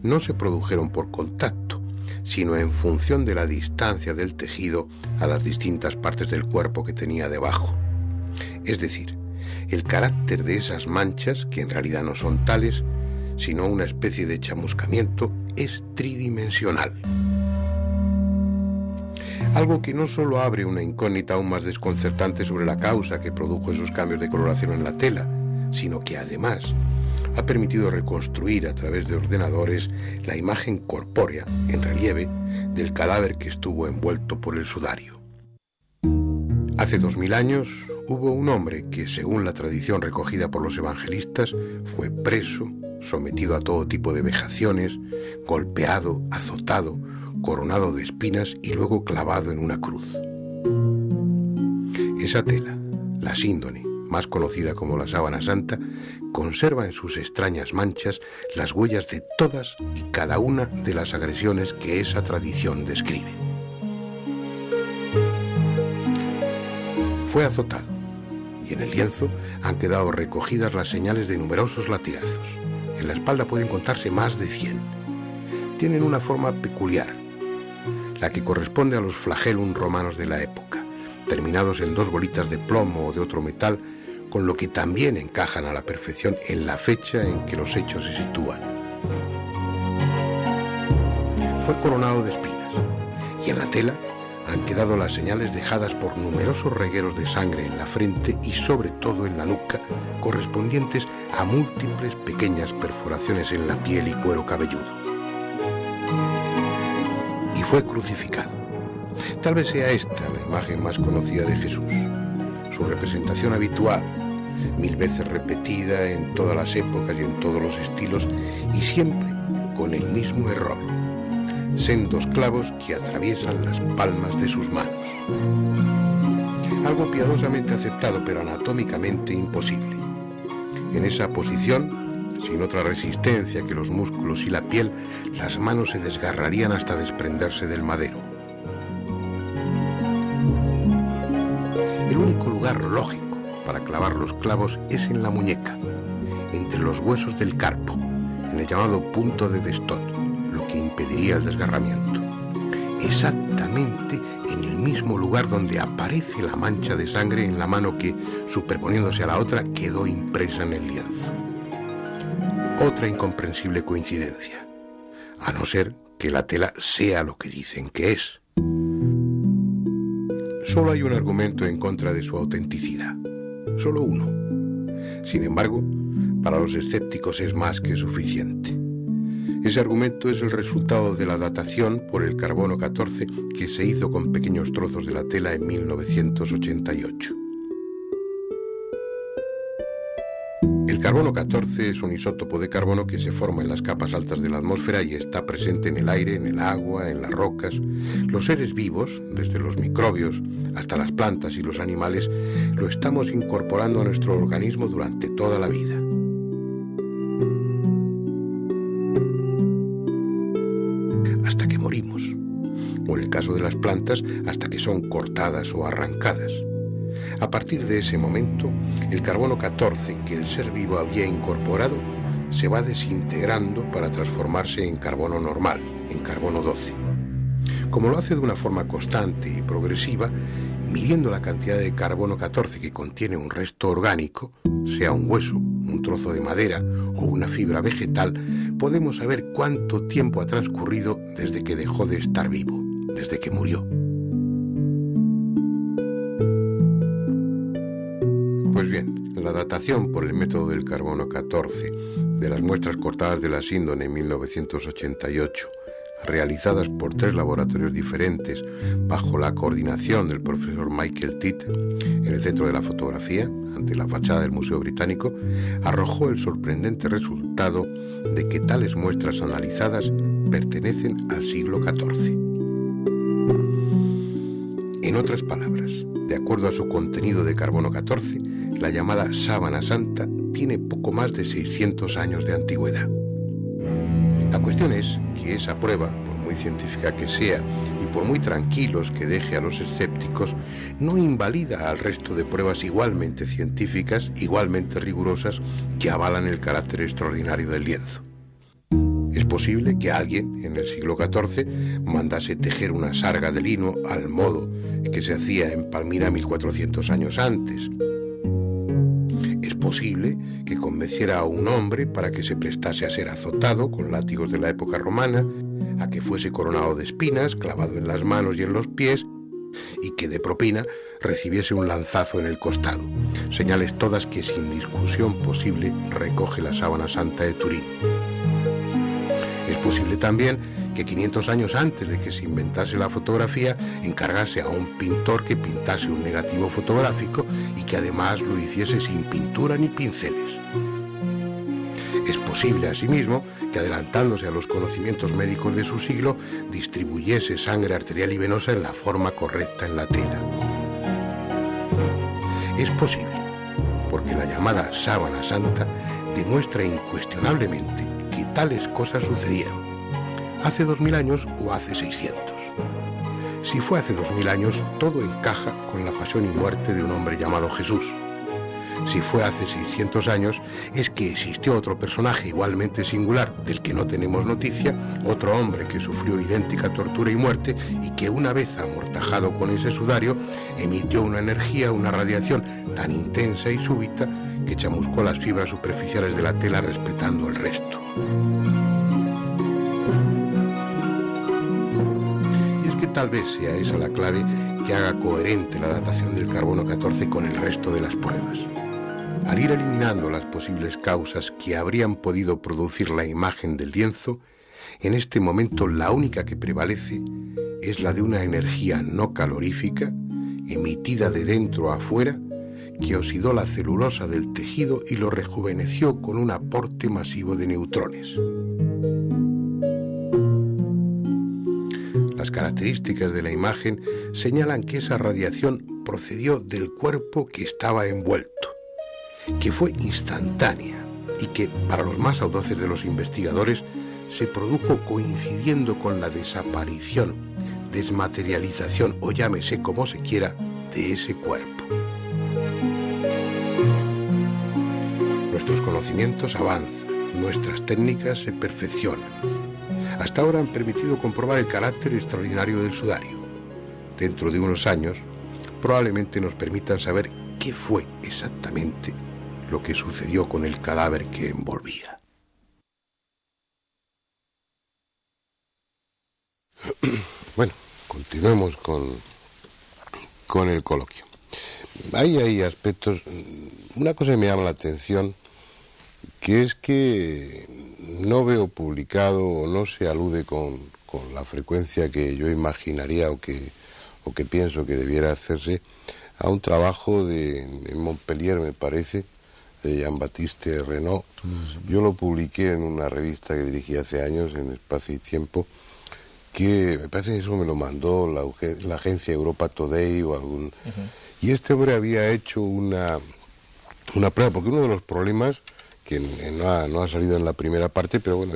no se produjeron por contacto, sino en función de la distancia del tejido a las distintas partes del cuerpo que tenía debajo. Es decir, el carácter de esas manchas, que en realidad no son tales, sino una especie de chamuscamiento, es tridimensional. Algo que no solo abre una incógnita aún más desconcertante sobre la causa que produjo esos cambios de coloración en la tela, sino que además ha permitido reconstruir a través de ordenadores la imagen corpórea, en relieve, del cadáver que estuvo envuelto por el sudario. Hace 2000 años hubo un hombre que, según la tradición recogida por los evangelistas, fue preso, sometido a todo tipo de vejaciones, golpeado, azotado, coronado de espinas y luego clavado en una cruz. Esa tela, la síndone, más conocida como la Sábana Santa, conserva en sus extrañas manchas las huellas de todas y cada una de las agresiones que esa tradición describe. Fue azotado, y en el lienzo han quedado recogidas las señales de numerosos latigazos. En la espalda pueden contarse más de 100. Tienen una forma peculiar, la que corresponde a los flagellum romanos de la época, terminados en 2 bolitas de plomo o de otro metal, con lo que también encajan a la perfección en la fecha en que los hechos se sitúan. Fue coronado de espinas, y en la tela han quedado las señales dejadas por numerosos regueros de sangre en la frente y sobre todo en la nuca, correspondientes a múltiples pequeñas perforaciones en la piel y cuero cabelludo. Y fue crucificado. Tal vez sea esta la imagen más conocida de Jesús, su representación habitual, 1000 veces repetida en todas las épocas y en todos los estilos, y siempre con el mismo error: sendos clavos que atraviesan las palmas de sus manos. Algo piadosamente aceptado, pero anatómicamente imposible. En esa posición, sin otra resistencia que los músculos y la piel, las manos se desgarrarían hasta desprenderse del madero. El único lugar lógico para clavar los clavos es en la muñeca, entre los huesos del carpo, en el llamado punto de Destot, lo que impediría el desgarramiento. Exactamente en el mismo lugar donde aparece la mancha de sangre en la mano que, superponiéndose a la otra, quedó impresa en el lienzo. Otra incomprensible coincidencia, a no ser que la tela sea lo que dicen que es. Solo hay un argumento en contra de su autenticidad, solo uno. Sin embargo, para los escépticos es más que suficiente. Ese argumento es el resultado de la datación por el carbono 14 que se hizo con pequeños trozos de la tela en 1988. El El carbono 14 es un isótopo de carbono que se forma en las capas altas de la atmósfera y está presente en el aire, en el agua, en las rocas. Los seres vivos, desde los microbios hasta las plantas y los animales, lo estamos incorporando a nuestro organismo durante toda la vida. Hasta que morimos, o en el caso de las plantas, hasta que son cortadas o arrancadas. A partir de ese momento, el carbono 14 que el ser vivo había incorporado se va desintegrando para transformarse en carbono normal, en carbono 12. Como lo hace de una forma constante y progresiva, midiendo la cantidad de carbono 14 que contiene un resto orgánico, sea un hueso, un trozo de madera o una fibra vegetal, podemos saber cuánto tiempo ha transcurrido desde que dejó de estar vivo, desde que murió. Pues bien, la datación por el método del carbono 14 de las muestras cortadas de la Síndone en 1988, realizadas por 3 laboratorios diferentes bajo la coordinación del profesor Michael Titt en el Centro de la Fotografía, ante la fachada del Museo Británico, arrojó el sorprendente resultado de que tales muestras analizadas pertenecen al siglo XIV. En otras palabras, de acuerdo a su contenido de carbono 14, la llamada sábana santa tiene poco más de 600 años de antigüedad. La cuestión es que esa prueba, por muy científica que sea y por muy tranquilos que deje a los escépticos, no invalida al resto de pruebas igualmente científicas, igualmente rigurosas, que avalan el carácter extraordinario del lienzo. Es posible que alguien en el siglo XIV mandase tejer una sarga de lino al modo que se hacía en Palmira 1400 años antes. Es posible que convenciera a un hombre para que se prestase a ser azotado con látigos de la época romana, a que fuese coronado de espinas, clavado en las manos y en los pies, y que de propina recibiese un lanzazo en el costado. Señales todas que sin discusión posible recoge la sábana santa de Turín. Es posible también que 500 años antes de que se inventase la fotografía, encargase a un pintor que pintase un negativo fotográfico y que además lo hiciese sin pintura ni pinceles. Es posible, asimismo, que adelantándose a los conocimientos médicos de su siglo, distribuyese sangre arterial y venosa en la forma correcta en la tela. Es posible, porque la llamada sábana santa demuestra incuestionablemente que tales cosas sucedieron, hace 2000 años o hace 600. Si fue hace 2000 años, todo encaja con la pasión y muerte de un hombre llamado Jesús. Si fue hace 600 años, es que existió otro personaje igualmente singular, del que no tenemos noticia, otro hombre que sufrió idéntica tortura y muerte y que una vez amortajado con ese sudario, emitió una energía, una radiación tan intensa y súbita que chamuscó las fibras superficiales de la tela respetando el resto. Y es que tal vez sea esa la clave que haga coherente la datación del carbono 14 con el resto de las pruebas. Al ir eliminando las posibles causas que habrían podido producir la imagen del lienzo, en este momento la única que prevalece es la de una energía no calorífica, emitida de dentro a afuera, que oxidó la celulosa del tejido y lo rejuveneció con un aporte masivo de neutrones. Las características de la imagen señalan que esa radiación procedió del cuerpo que estaba envuelto, que fue instantánea y que, para los más audaces de los investigadores, se produjo coincidiendo con la desaparición, desmaterialización o llámese como se quiera, de ese cuerpo. Nuestros conocimientos avanzan, nuestras técnicas se perfeccionan. Hasta ahora han permitido comprobar el carácter extraordinario del sudario. Dentro de unos años, probablemente nos permitan saber qué fue exactamente lo que sucedió con el cadáver que envolvía. Bueno, continuemos con el coloquio. Hay aspectos. Una cosa que me llama la atención, que es que no veo publicado o no se alude con la frecuencia que yo imaginaría o que pienso que debiera hacerse a un trabajo en Montpellier, me parece, de Jean-Baptiste Renaud. Yo lo publiqué en una revista que dirigí hace años, en Espacio y Tiempo, que me parece que eso me lo mandó la agencia Europa Today o algún... Y este hombre había hecho una prueba, porque uno de los problemas, que no ha salido en la primera parte, pero bueno,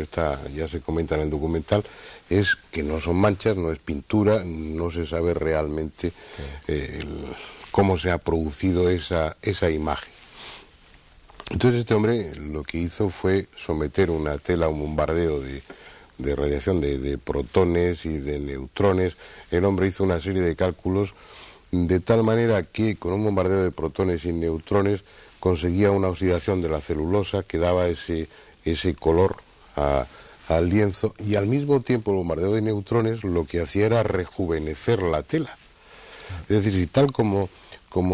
ya se comenta en el documental, es que no son manchas, no es pintura, no se sabe realmente cómo se ha producido esa imagen. Entonces este hombre lo que hizo fue someter una tela a un bombardeo de radiación de protones y de neutrones. El hombre hizo una serie de cálculos de tal manera que con un bombardeo de protones y neutrones conseguía una oxidación de la celulosa que daba ese color al lienzo, y al mismo tiempo el bombardeo de neutrones lo que hacía era rejuvenecer la tela. Es decir, si tal como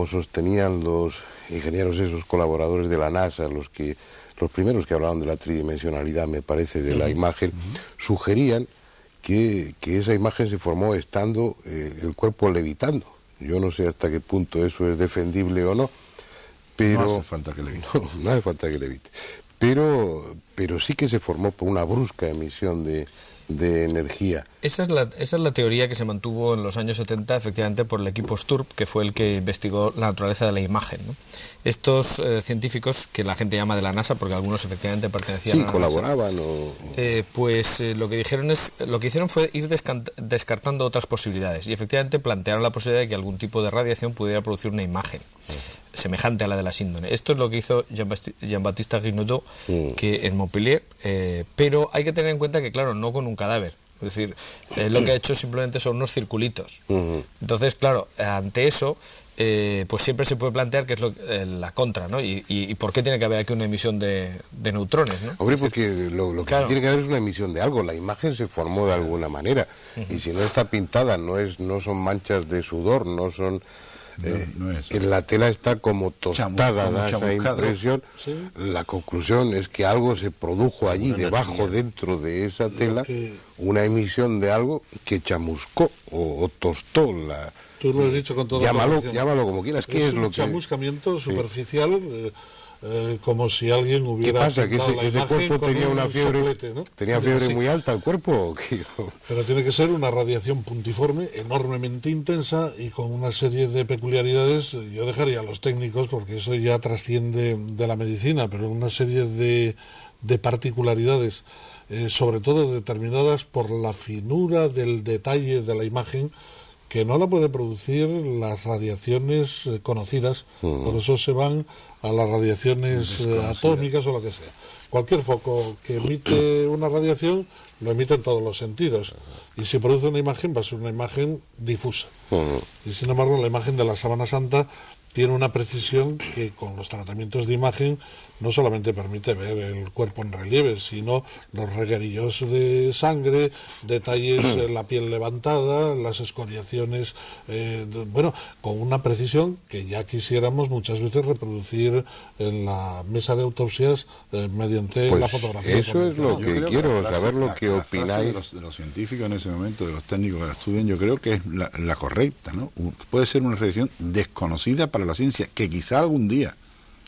sostenían los ingenieros, esos colaboradores de la NASA, los primeros que hablaban de la tridimensionalidad, me parece, de la imagen, sugerían que esa imagen se formó estando el cuerpo levitando. Yo no sé hasta qué punto eso es defendible o no, pero... No hace falta que levite. No hace falta que levite. Pero sí que se formó por una brusca emisión de energía. Esa es la teoría que se mantuvo en los años 70, efectivamente, por el equipo Sturp, que fue el que investigó la naturaleza de la imagen, ¿no? Estos científicos, que la gente llama de la NASA, porque algunos efectivamente pertenecían a la colaboraban NASA, lo que hicieron fue ir descartando otras posibilidades, y efectivamente plantearon la posibilidad de que algún tipo de radiación pudiera producir una imagen semejante a la de la síndrome. Esto es lo que hizo Jean-Baptiste Renaud que en Montpellier, pero hay que tener en cuenta que, claro, no con un cadáver. Es decir, lo que ha hecho simplemente son unos circulitos. Entonces, claro, ante eso, pues siempre se puede plantear qué es la contra, ¿no? Y por qué tiene que haber aquí una emisión de neutrones, ¿no? Hombre, porque lo que tiene que haber es una emisión de algo. La imagen se formó de alguna manera. Y si no está pintada, no son manchas de sudor, no son... no es. La tela está como tostada, da esa impresión. ¿Sí? La conclusión es que algo se produjo allí, debajo, dentro de esa tela, una emisión de algo que chamuscó o tostó la... Tú lo has dicho con toda llámalo como quieras. ¿Qué es lo que...? Chamuscamiento superficial... como si alguien hubiera... ¿Qué pasa? ¿Que ese cuerpo tenía una fiebre, soplete, ¿no? ¿Tenía fiebre muy alta el cuerpo? Pero tiene que ser una radiación puntiforme, enormemente intensa y con una serie de peculiaridades. Yo dejaría a los técnicos, porque eso ya trasciende de la medicina, pero una serie de particularidades, sobre todo determinadas por la finura del detalle de la imagen, que no la puede producir las radiaciones conocidas, por eso se van a las radiaciones atómicas o lo que sea. Cualquier foco que emite una radiación lo emite en todos los sentidos, y si produce una imagen va a ser una imagen difusa. Y sin embargo la imagen de la Sábana Santa tiene una precisión que con los tratamientos de imagen no solamente permite ver el cuerpo en relieve, sino los reguerillos de sangre, detalles en la piel levantada, las escoriaciones, con una precisión que ya quisiéramos muchas veces reproducir en la mesa de autopsias mediante la fotografía. Eso es lo que quiero saber, lo que opináis. De los científicos en ese momento, de los técnicos que la estudian, yo creo que es la correcta, ¿no? Puede ser una radiación desconocida para la ciencia, que quizá algún día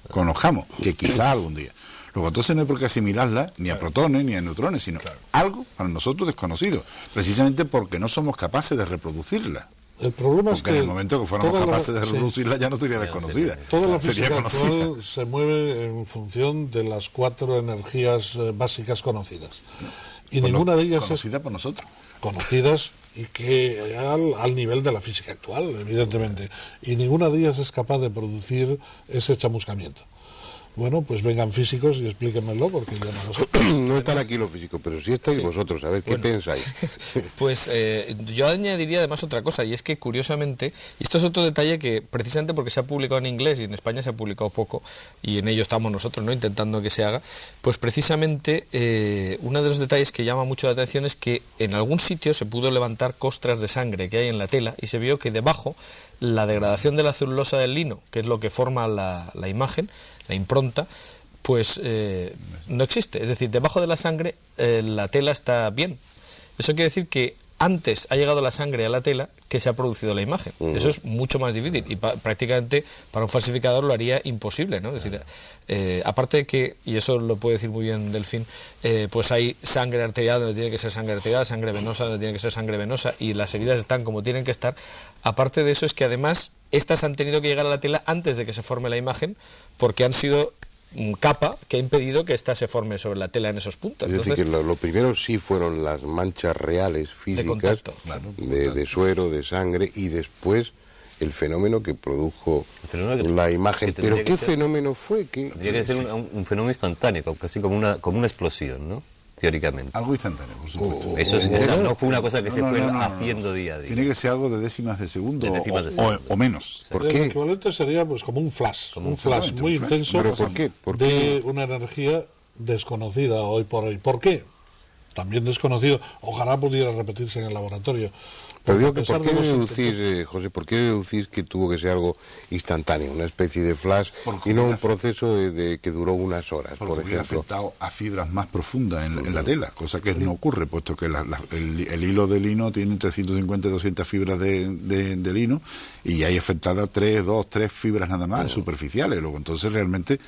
conozcamos, que quizá algún día. Luego entonces no hay por qué asimilarla ni a protones ni a neutrones, sino algo para nosotros desconocido, precisamente porque no somos capaces de reproducirla. El problema porque es que en el momento que fuéramos capaces de reproducirla ya no sería desconocida. Toda la física actual se mueve en función de las 4 energías básicas conocidas. Y pues ninguna de ellas conocida por nosotros. Conocidas y que al nivel de la física actual, evidentemente. Y ninguna de ellas es capaz de producir ese chamuscamiento. Bueno, pues vengan físicos y explíquenmelo, porque yo no lo sé. No están aquí los físicos, pero sí estáis vosotros, a ver qué pensáis. Pues yo añadiría además otra cosa, y es que curiosamente, y esto es otro detalle que precisamente porque se ha publicado en inglés y en España se ha publicado poco, y en ello estamos nosotros, ¿no?, intentando que se haga, pues precisamente uno de los detalles que llama mucho la atención es que en algún sitio se pudo levantar costras de sangre que hay en la tela y se vio que debajo la degradación de la celulosa del lino, que es lo que forma la imagen, la impronta, pues no existe. Es decir, debajo de la sangre la tela está bien. Eso quiere decir que antes ha llegado la sangre a la tela que se ha producido la imagen. Eso es mucho más difícil y prácticamente para un falsificador lo haría imposible, ¿no? Es decir, aparte de que, y eso lo puede decir muy bien Delfín, pues hay sangre arterial donde tiene que ser sangre arterial, sangre venosa donde tiene que ser sangre venosa, y las heridas están como tienen que estar. Aparte de eso es que además estas han tenido que llegar a la tela antes de que se forme la imagen, porque han sido capa que ha impedido que ésta se forme sobre la tela en esos puntos. Es decir, que lo primero sí fueron las manchas reales físicas de contacto, de suero, de sangre, y después el fenómeno que produjo la imagen. Pero ¿qué fenómeno fue? Tendría que ser un fenómeno instantáneo, casi como una explosión, ¿no? Teóricamente. Algo instantáneo, por supuesto. Eso no fue una cosa que se fue haciendo día a día. Tiene que ser algo de décimas de segundo, o menos. ¿Por qué? El equivalente sería pues como un flash, muy intenso. ¿Pero por qué? De una energía desconocida hoy por hoy. ¿Por qué? También desconocido. Ojalá pudiera repetirse en el laboratorio. Pero digo que ¿por qué deducís, José, por qué deducís que tuvo que ser algo instantáneo, una especie de flash, y no un proceso que duró unas horas, por ejemplo? Hubiera afectado a fibras más profundas en la tela, cosa que no ocurre, puesto que el hilo de lino tiene entre 150 y 200 fibras de lino, y hay afectadas 3 fibras nada más, superficiales. Luego, entonces realmente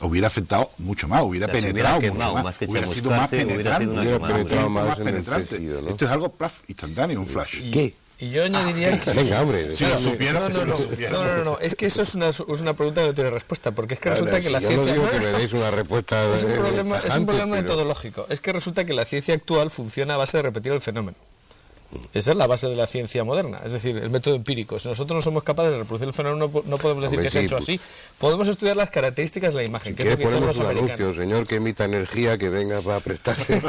hubiera afectado mucho más, hubiera penetrado mucho más, hubiera sido más penetrante, ¿no? Esto es algo instantáneo, un flash. ¿Qué? Y yo añadiría que... Venga, hombre. Si lo supiera, No, es que eso es una pregunta que no tiene respuesta, porque es que resulta que la ciencia... Yo no digo que me deis una respuesta es un problema metodológico. Es que resulta que la ciencia actual funciona a base de repetir el fenómeno. Esa es la base de la ciencia moderna, es decir, el método empírico. Si nosotros no somos capaces de reproducir el fenómeno, no podemos decir que se ha hecho así. Podemos estudiar las características de la imagen, que es lo que hicieron los americanos. Anuncio, señor que emita energía, que venga para prestarse.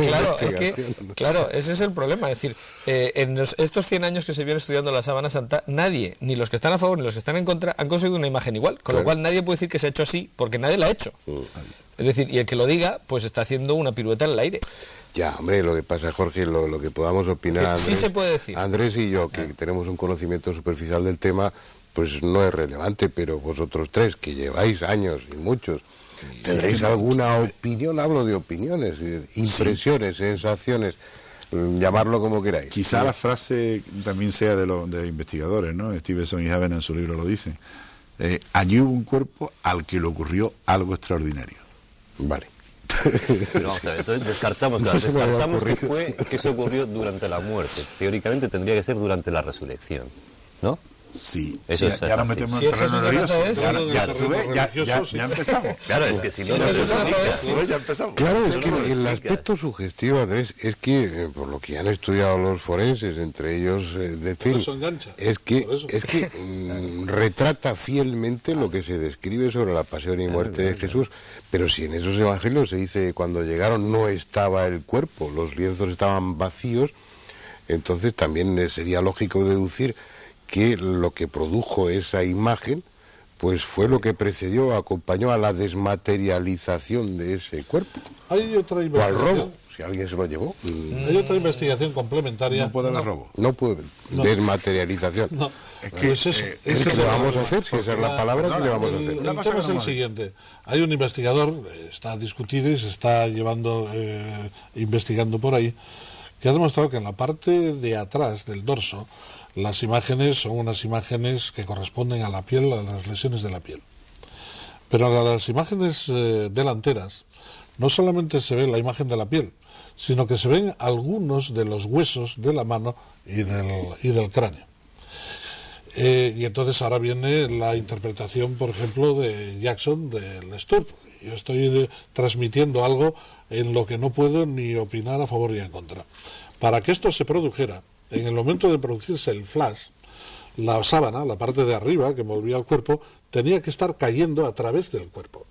Claro, ese es el problema. Es decir, en estos 100 años que se viene estudiando la sábana santa, nadie, ni los que están a favor ni los que están en contra, han conseguido una imagen igual. Con lo cual nadie puede decir que se ha hecho así, porque nadie la ha hecho. Es decir, y el que lo diga, pues está haciendo una pirueta en el aire. Ya, hombre, lo que pasa, Jorge, lo que podamos opinar, Andrés, sí se puede decir. Andrés y yo, que tenemos un conocimiento superficial del tema, pues no es relevante, pero vosotros tres, que lleváis años y muchos, ¿tendréis alguna opinión? Hablo de opiniones, impresiones, sensaciones, llamarlo como queráis. Quizá la frase también sea de investigadores, ¿no? Stevenson y Haven en su libro lo dicen. Allí hubo un cuerpo al que le ocurrió algo extraordinario. Vale. Pero vamos a ver, entonces descartamos que eso ocurrió durante la muerte. Teóricamente tendría que ser durante la resurrección, ¿no? Sí, eso sí, ya nos metemos en el terreno nervioso. Ya empezamos. Claro, es que si no, ya empezamos. Claro, es que el aspecto sugestivo, Andrés, es que, por lo que han estudiado los forenses, entre ellos Delfín, es que retrata fielmente lo que se describe sobre la pasión y muerte de Jesús, pero si en esos evangelios se dice cuando llegaron no estaba el cuerpo, los lienzos estaban vacíos, entonces también sería lógico deducir que lo que produjo esa imagen pues fue lo que precedió, acompañó a la desmaterialización de ese cuerpo. Hay otra investigación. O al robo, si alguien se lo llevó. Hay otra investigación complementaria. No puede haber robo. No puede desmaterialización. No. Es que ¿qué le vamos a hacer? Si esa es la palabra, ¿qué le vamos a hacer? El tema es el siguiente. Hay un investigador, está discutido y se está investigando por ahí, que ha demostrado que en la parte de atrás del dorso las imágenes son unas imágenes que corresponden a la piel, a las lesiones de la piel. Pero en las imágenes delanteras no solamente se ve la imagen de la piel, sino que se ven algunos de los huesos de la mano y del cráneo. Y entonces ahora viene la interpretación, por ejemplo, de Jackson, del Sturp. Yo estoy transmitiendo algo en lo que no puedo ni opinar a favor ni en contra. Para que esto se produjera, en el momento de producirse el flash, la sábana, la parte de arriba que envolvía el cuerpo, tenía que estar cayendo a través del cuerpo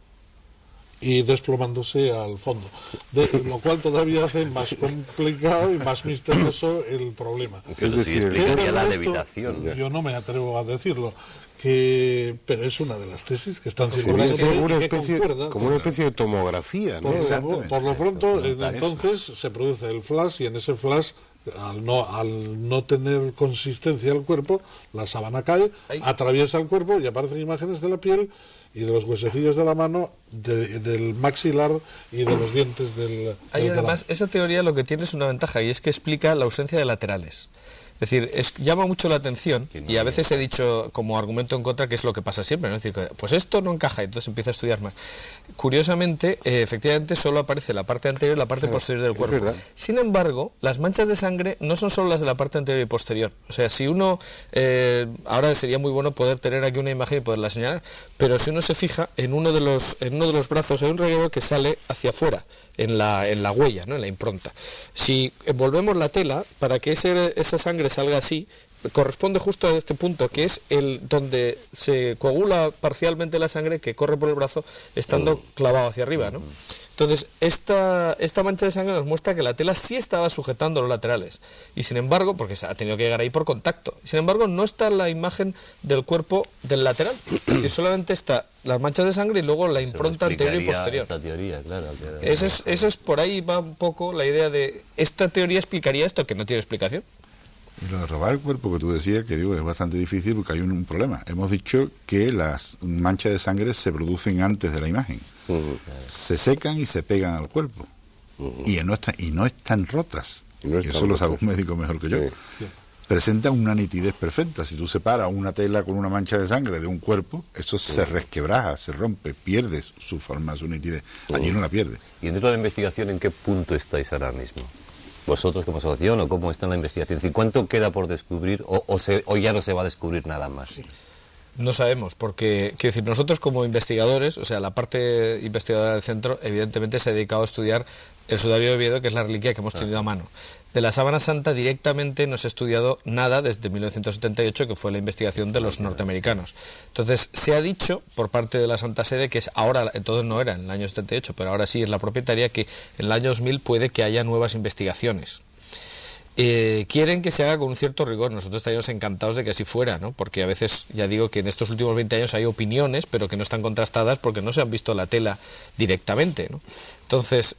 y desplomándose al fondo, lo cual todavía hace más complicado y más misterioso el problema. Pero sí explicaría la levitación. Yo no me atrevo a decirlo, pero es una de las tesis que están circulando como una especie de tomografía, ¿no? Por lo pronto, entonces se produce el flash y en ese flash, al no tener consistencia el cuerpo, la sábana cae, atraviesa el cuerpo y aparecen imágenes de la piel y de los huesecillos de la mano, del maxilar y de los dientes del además, esa teoría lo que tiene es una ventaja, y es que explica la ausencia de laterales. Es decir, llama mucho la atención, y a veces he dicho como argumento en contra que es lo que pasa siempre, ¿no? Es decir, pues esto no encaja, y entonces empieza a estudiar más. Curiosamente, efectivamente, solo aparece la parte anterior y la parte posterior del cuerpo. Sin embargo, las manchas de sangre no son solo las de la parte anterior y posterior. O sea, si uno, ahora sería muy bueno poder tener aquí una imagen y poderla señalar, pero si uno se fija, en uno de los brazos hay un relieve que sale hacia afuera, en la huella, ¿no? En la impronta. Si envolvemos la tela, para que esa sangre salga así, corresponde justo a este punto, que es el donde se coagula parcialmente la sangre que corre por el brazo estando clavado hacia arriba, ¿no? Entonces, esta mancha de sangre nos muestra que la tela sí estaba sujetando los laterales, y sin embargo, porque se ha tenido que llegar ahí por contacto, sin embargo no está la imagen del cuerpo del lateral, es decir, solamente está las manchas de sangre y luego la impronta anterior y posterior. Esta teoría, claro, Esa es por ahí va un poco la idea de, esta teoría explicaría esto, que no tiene explicación. Y lo de robar el cuerpo que tú decías, que digo, es bastante difícil porque hay un problema. Hemos dicho que las manchas de sangre se producen antes de la imagen. Se secan y se pegan al cuerpo. Y no están rotas. Eso lo sabe un médico mejor que yo. Presentan una nitidez perfecta. Si tú separas una tela con una mancha de sangre de un cuerpo, eso se resquebraja, se rompe, pierde su forma, su nitidez. Allí no la pierde. ¿Y dentro de la investigación en qué punto estáis ahora mismo? ¿Vosotros como asociación o cómo está en la investigación? Es decir, ¿cuánto queda por descubrir o ya no se va a descubrir nada más? No sabemos, porque, quiero decir, nosotros como investigadores, o sea, la parte investigadora del centro, evidentemente se ha dedicado a estudiar el sudario de Oviedo, que es la reliquia que hemos tenido a mano. De la sábana santa directamente no se ha estudiado nada desde 1978, que fue la investigación de los norteamericanos. Entonces, se ha dicho por parte de la Santa Sede, que es ahora, entonces no era en el año 78, pero ahora sí es la propietaria, que en el año 2000 puede que haya nuevas investigaciones. Quieren que se haga con un cierto rigor. Nosotros estaríamos encantados de que así fuera, ¿no? Porque a veces, ya digo que en estos últimos 20 años hay opiniones, pero que no están contrastadas porque no se han visto la tela directamente, ¿no? Entonces,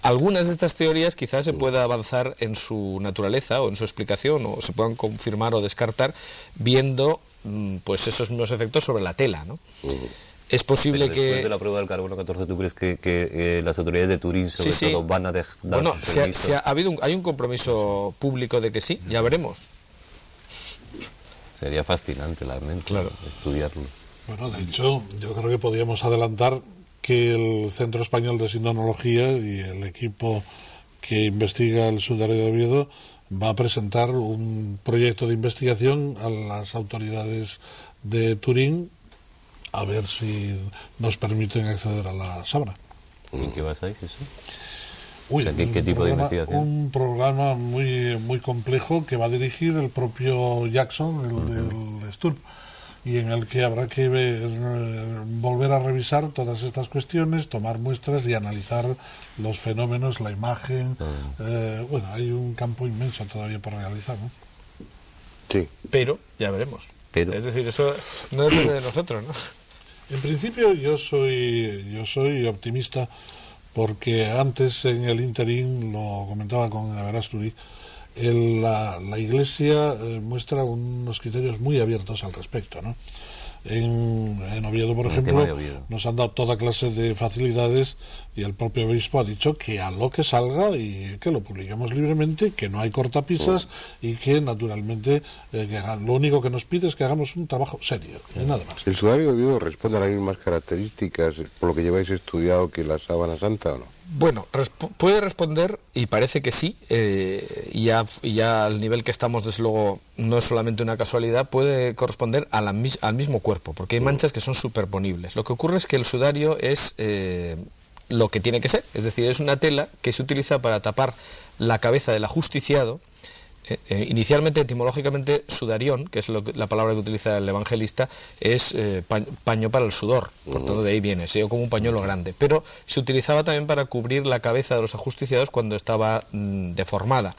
algunas de estas teorías quizás se pueda avanzar en su naturaleza o en su explicación, o se puedan confirmar o descartar viendo pues esos mismos efectos sobre la tela, ¿no? Es posible pero después que... de la prueba del carbono 14, ¿tú crees que las autoridades de Turín, sobre todo, van a dar bueno, su permiso? hay un compromiso público de que sí, ya veremos. Sería fascinante, claro, estudiarlo. Bueno, de hecho, yo creo que podríamos adelantar que el Centro Español de Sindonología y el equipo que investiga el sudario de Oviedo va a presentar un proyecto de investigación a las autoridades de Turín, a ver si nos permiten acceder a la sábana. ¿En qué basáis eso? Uy, o sea, ¿qué tipo de investigación? Un programa muy complejo que va a dirigir el propio Jackson, el del STURP, y en el que habrá que volver a revisar todas estas cuestiones, tomar muestras y analizar los fenómenos, la imagen. Bueno, hay un campo inmenso todavía por realizar, ¿no? Sí. Pero ya veremos. Es decir, eso no depende de nosotros, ¿no? En principio yo soy optimista, porque antes en el interín, lo comentaba con Averasturi, la Iglesia muestra unos criterios muy abiertos al respecto, ¿no? En Oviedo, por ejemplo, nos han dado toda clase de facilidades, y el propio obispo ha dicho que a lo que salga y que lo publiquemos libremente, que no hay cortapisas y que naturalmente lo único que nos pide es que hagamos un trabajo serio y nada más. ¿El sudario de Oviedo responde a las mismas características por lo que lleváis estudiado que la sábana santa o no? Bueno, puede responder, y parece que sí, y ya al nivel que estamos, desde luego, no es solamente una casualidad, puede corresponder al mismo cuerpo, porque hay manchas que son superponibles. Lo que ocurre es que el sudario es lo que tiene que ser, es decir, es una tela que se utiliza para tapar la cabeza del ajusticiado. Inicialmente, etimológicamente, sudarión, que es la palabra que utiliza el evangelista, es paño para el sudor, por tanto de ahí viene, se dio como un pañuelo grande, pero se utilizaba también para cubrir la cabeza de los ajusticiados cuando estaba deformada.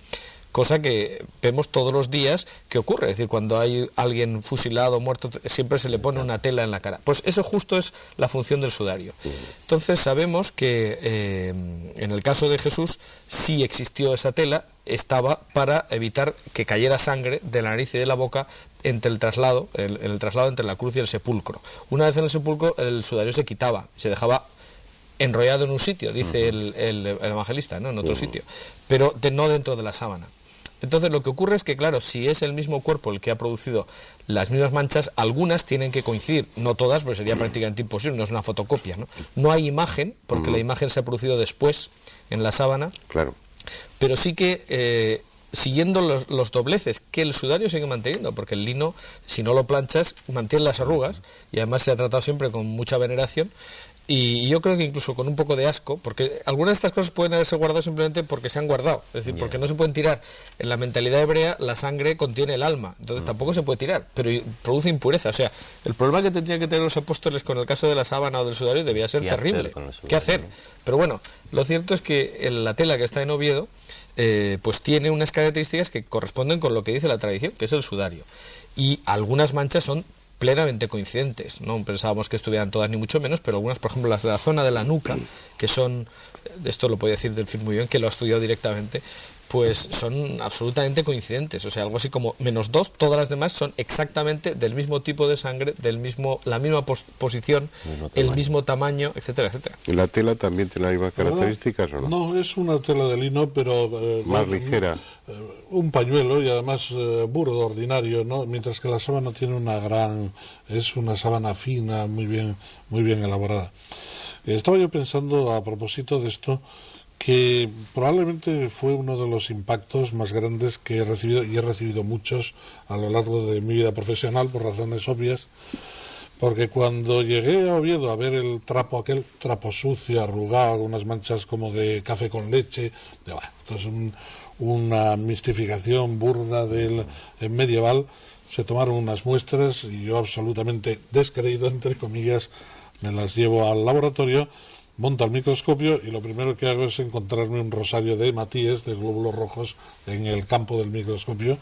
cosa que vemos todos los días que ocurre. Es decir, cuando hay alguien fusilado, muerto, siempre se le pone una tela en la cara. Pues eso justo es la función del sudario. Entonces sabemos que en el caso de Jesús sí existió esa tela, estaba para evitar que cayera sangre de la nariz y de la boca entre el traslado entre la cruz y el sepulcro. Una vez en el sepulcro, el sudario se quitaba, se dejaba enrollado en un sitio, dice el evangelista, ¿no? En otro sitio, pero no dentro de la sábana. Entonces lo que ocurre es que, claro, si es el mismo cuerpo el que ha producido las mismas manchas, algunas tienen que coincidir, no todas, porque sería prácticamente imposible, no es una fotocopia, ¿no? No hay imagen, porque la imagen se ha producido después en la sábana, Claro. pero sí que siguiendo los dobleces que el sudario sigue manteniendo, porque el lino, si no lo planchas, mantiene las arrugas, y además se ha tratado siempre con mucha veneración. Y yo creo que incluso con un poco de asco, porque algunas de estas cosas pueden haberse guardado simplemente porque se han guardado, es decir, porque no se pueden tirar. En la mentalidad hebrea la sangre contiene el alma, entonces tampoco se puede tirar, pero produce impureza. O sea, el problema que tendrían que tener los apóstoles con el caso de la sábana o del sudario debía ser terrible. ¿Qué hacer? Pero bueno, lo cierto es que la tela que está en Oviedo pues tiene unas características que corresponden con lo que dice la tradición, que es el sudario. Y algunas manchas son plenamente coincidentes, no pensábamos que estuvieran todas ni mucho menos, pero algunas, por ejemplo las de la zona de la nuca, que son, esto lo puede decir Delfín muy bien, que lo ha estudiado directamente, pues son absolutamente coincidentes, o sea, algo así como -2, todas las demás son exactamente del mismo tipo de sangre, la misma posición, el mismo tamaño, etcétera, etcétera. ¿Y la tela también tiene las mismas características o no? No, es una tela de lino, pero Más ligera. Un pañuelo y además burdo, ordinario, ¿no? Mientras que la sábana tiene es una sábana fina, muy bien elaborada. Estaba yo pensando a propósito de esto, que probablemente fue uno de los impactos más grandes que he recibido, y he recibido muchos a lo largo de mi vida profesional por razones obvias, porque cuando llegué a Oviedo a ver aquel trapo sucio, arrugado, unas manchas como de café con leche, esto es una mistificación burda del medieval, se tomaron unas muestras y yo, absolutamente descreído, entre comillas, me las llevo al laboratorio, monto al microscopio y lo primero que hago es encontrarme un rosario de hematíes, de glóbulos rojos, en el campo del microscopio.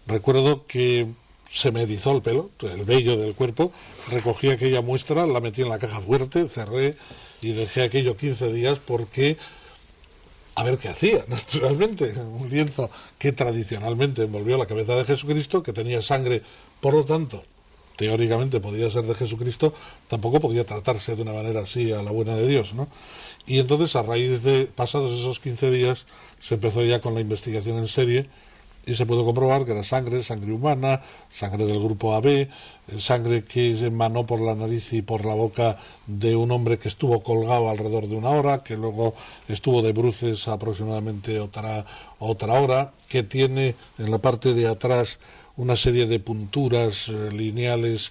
Recuerdo que se me erizó el pelo, el vello del cuerpo, recogí aquella muestra, la metí en la caja fuerte, cerré y dejé aquello 15 días porque a ver qué hacía, naturalmente. Un lienzo que tradicionalmente envolvió la cabeza de Jesucristo, que tenía sangre, por lo tanto, teóricamente podía ser de Jesucristo, tampoco podía tratarse de una manera así a la buena de Dios, ¿no? Y entonces, a raíz de pasados esos 15 días, se empezó ya con la investigación en serie y se pudo comprobar que era sangre humana, sangre del grupo AB, sangre que se emanó por la nariz y por la boca de un hombre que estuvo colgado alrededor de 1 hora, que luego estuvo de bruces aproximadamente otra hora, que tiene en la parte de atrás una serie de punturas lineales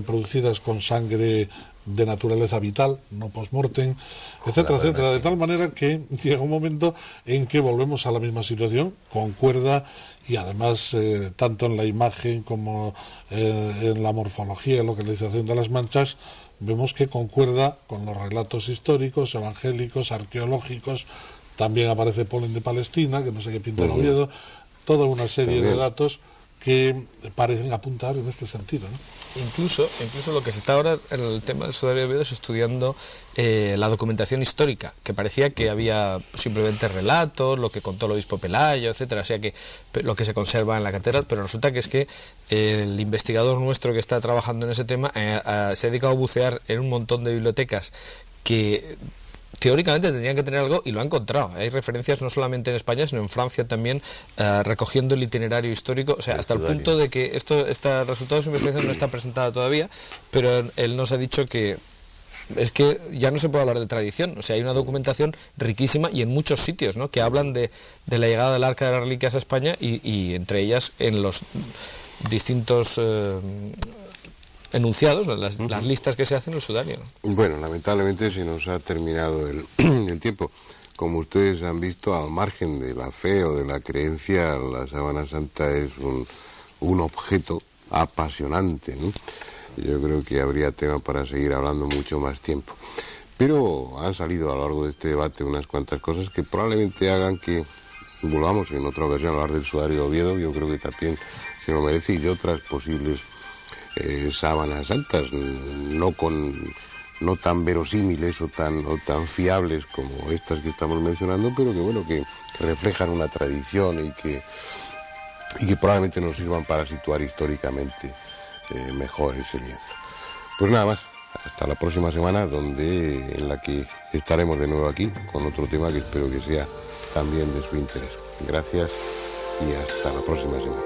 producidas con sangre de naturaleza vital, no post-mortem, etcétera, etcétera, de tal manera que llega un momento en que volvemos a la misma situación, concuerda, y además tanto en la imagen como en la morfología y localización de las manchas, vemos que concuerda con los relatos históricos, evangélicos, arqueológicos. También aparece polen de Palestina, que no sé qué pinta en Oviedo, toda una serie de datos que parecen apuntar en este sentido, ¿no? Incluso lo que se está ahora en el tema del sudario de Oviedo es estudiando la documentación histórica, que parecía que había simplemente relatos, lo que contó el obispo Pelayo, etcétera, o sea que lo que se conserva en la catedral, pero resulta que es que el investigador nuestro que está trabajando en ese tema se ha dedicado a bucear en un montón de bibliotecas que teóricamente tendrían que tener algo, y lo ha encontrado. Hay referencias no solamente en España, sino en Francia también, recogiendo el itinerario histórico, o sea, hasta el punto de que este resultado de su investigación no está presentado todavía, pero él nos ha dicho que es que ya no se puede hablar de tradición, o sea, hay una documentación riquísima y en muchos sitios, ¿no?, que hablan de la llegada del Arca de las Reliquias a España y entre ellas en los distintos enunciados, las listas que se hacen en el sudario, ¿no? Bueno, lamentablemente se nos ha terminado el tiempo. Como ustedes han visto, al margen de la fe o de la creencia, la Sábana Santa es un objeto apasionante, ¿no? Yo creo que habría tema para seguir hablando mucho más tiempo. Pero han salido a lo largo de este debate unas cuantas cosas que probablemente hagan que volvamos en otra ocasión a hablar del sudario de Oviedo, yo creo que también se lo merece, y de otras posibles sábanas santas, no tan verosímiles o tan fiables como estas que estamos mencionando, pero que bueno, que reflejan una tradición y que probablemente nos sirvan para situar históricamente mejor ese lienzo. Pues nada más, hasta la próxima semana, en la que estaremos de nuevo aquí con otro tema que espero que sea también de su interés. Gracias y hasta la próxima semana.